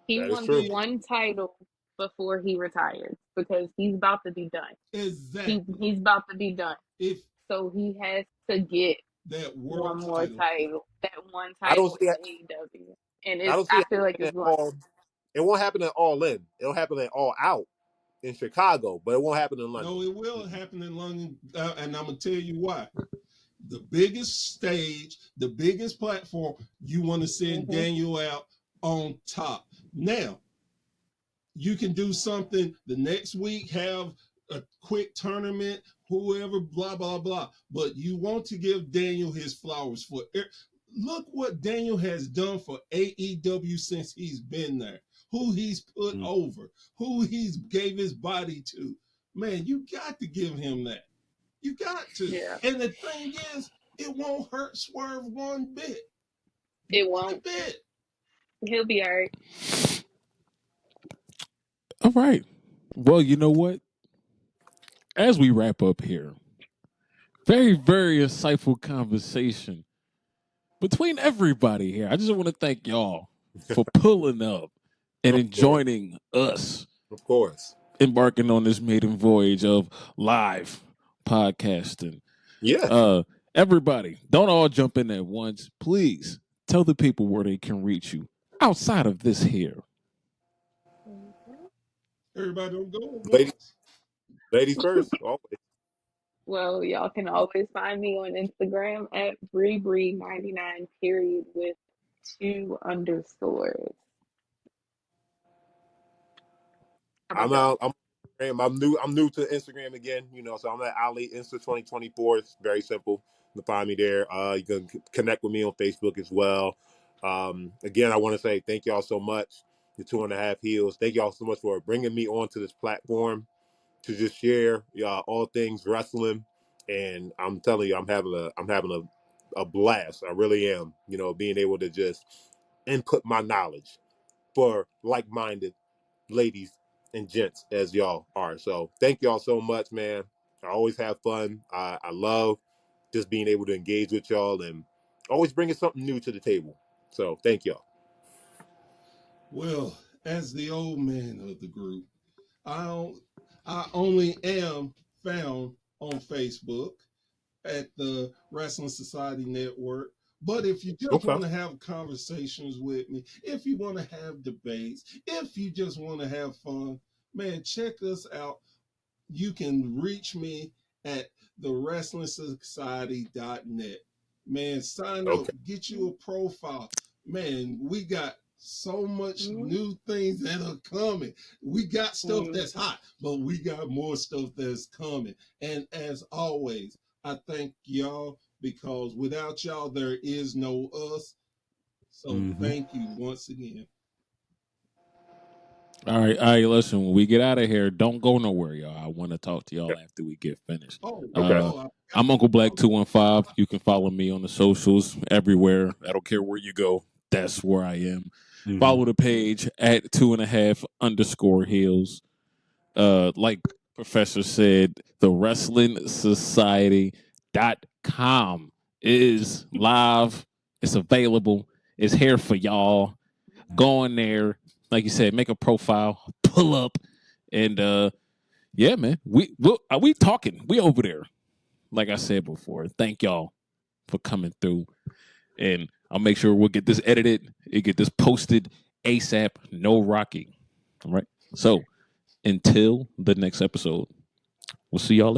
he That is wants true. He one title before he retires because he's about to be done. exactly. He's about to be done. If So he has to get that one world more title. title, that one I don't title see. in AEW, and I it's don't see I it feel like happening it's at going. all. It won't happen at All In. It'll happen at All Out in Chicago, but it won't happen in London. No, it will happen in London, and I'm gonna tell you why. The biggest stage, the biggest platform, you want to send Hmm. Daniel out on top. Now, you can do something the next week, have a quick tournament, whoever, blah, blah, blah. But you want to give Daniel his flowers for it. Look what Daniel has done for AEW since he's been there, who he's put Mm. over, who he's gave his body to. Man, you got to give him that. You got to. Yeah, And the thing is, it won't hurt Swerve one bit. it One won't. bit. He'll be all right. all right. Well, you know what? As we wrap up here, very, very insightful conversation between everybody here. I just want to thank y'all for pulling up Of and course, joining us of course. embarking on this maiden voyage of live podcasting. Yeah. Uh, everybody, don't all jump in at once. Please tell the people where they can reach you outside of this here. Mhm. Everybody don't go at Ladies, once. ladies first. Always. Well, y'all can always find me on Instagram at BreeBree99 period with 2 underscores. How about I'm y'all? out. I'm new. I'm new to Instagram again. So I'm at Ali Insta 2024. It's very simple to find me there. You can connect with me on Facebook as well. Again, I want to say thank y'all so much. The 2.5 Heels. Thank y'all so much for bringing me onto this platform to just share all things wrestling. And I'm telling you, I'm having a blast. I really am. Being able to just input my knowledge for like-minded ladies and gents as y'all are. So thank y'all so much, man. I always have fun. I love just being able to engage with y'all and always bringing something new to the table. So thank y'all. Well, as the old man of the group, I don't, I only am found on Facebook at the Wrestling Society Network. But if you just Okay. want to have conversations with me, if you want to have debates, if you just want to have fun, man, check us out. You can reach me at thewrestlingsociety.net. Man, sign up, Okay. get you a profile. Man, we got so much Mm-hmm. new things that are coming. We got stuff that's Mm-hmm. hot, but we got more stuff that's coming. And as always, I thank y'all because without y'all, there is no us. So Mm-hmm. thank you once again. All right. Listen, when we get out of here, don't go nowhere, y'all. I want to talk to y'all after we get finished. Okay. I'm Uncle Black 215. You can follow me on the socials everywhere. I don't care where you go. That's where I am. Mhm. Follow the page at 2.5_heels. Like Professor said, the Wrestling Society.com is live. It's available. It's here for y'all. Go in there, like you said, make a profile, pull up, and yeah, man, we talking. We over there. Like I said before, thank y'all for coming through, and I'll make sure we'll get this edited and get this posted ASAP. No rocking. All right. So until the next episode, we'll see y'all later.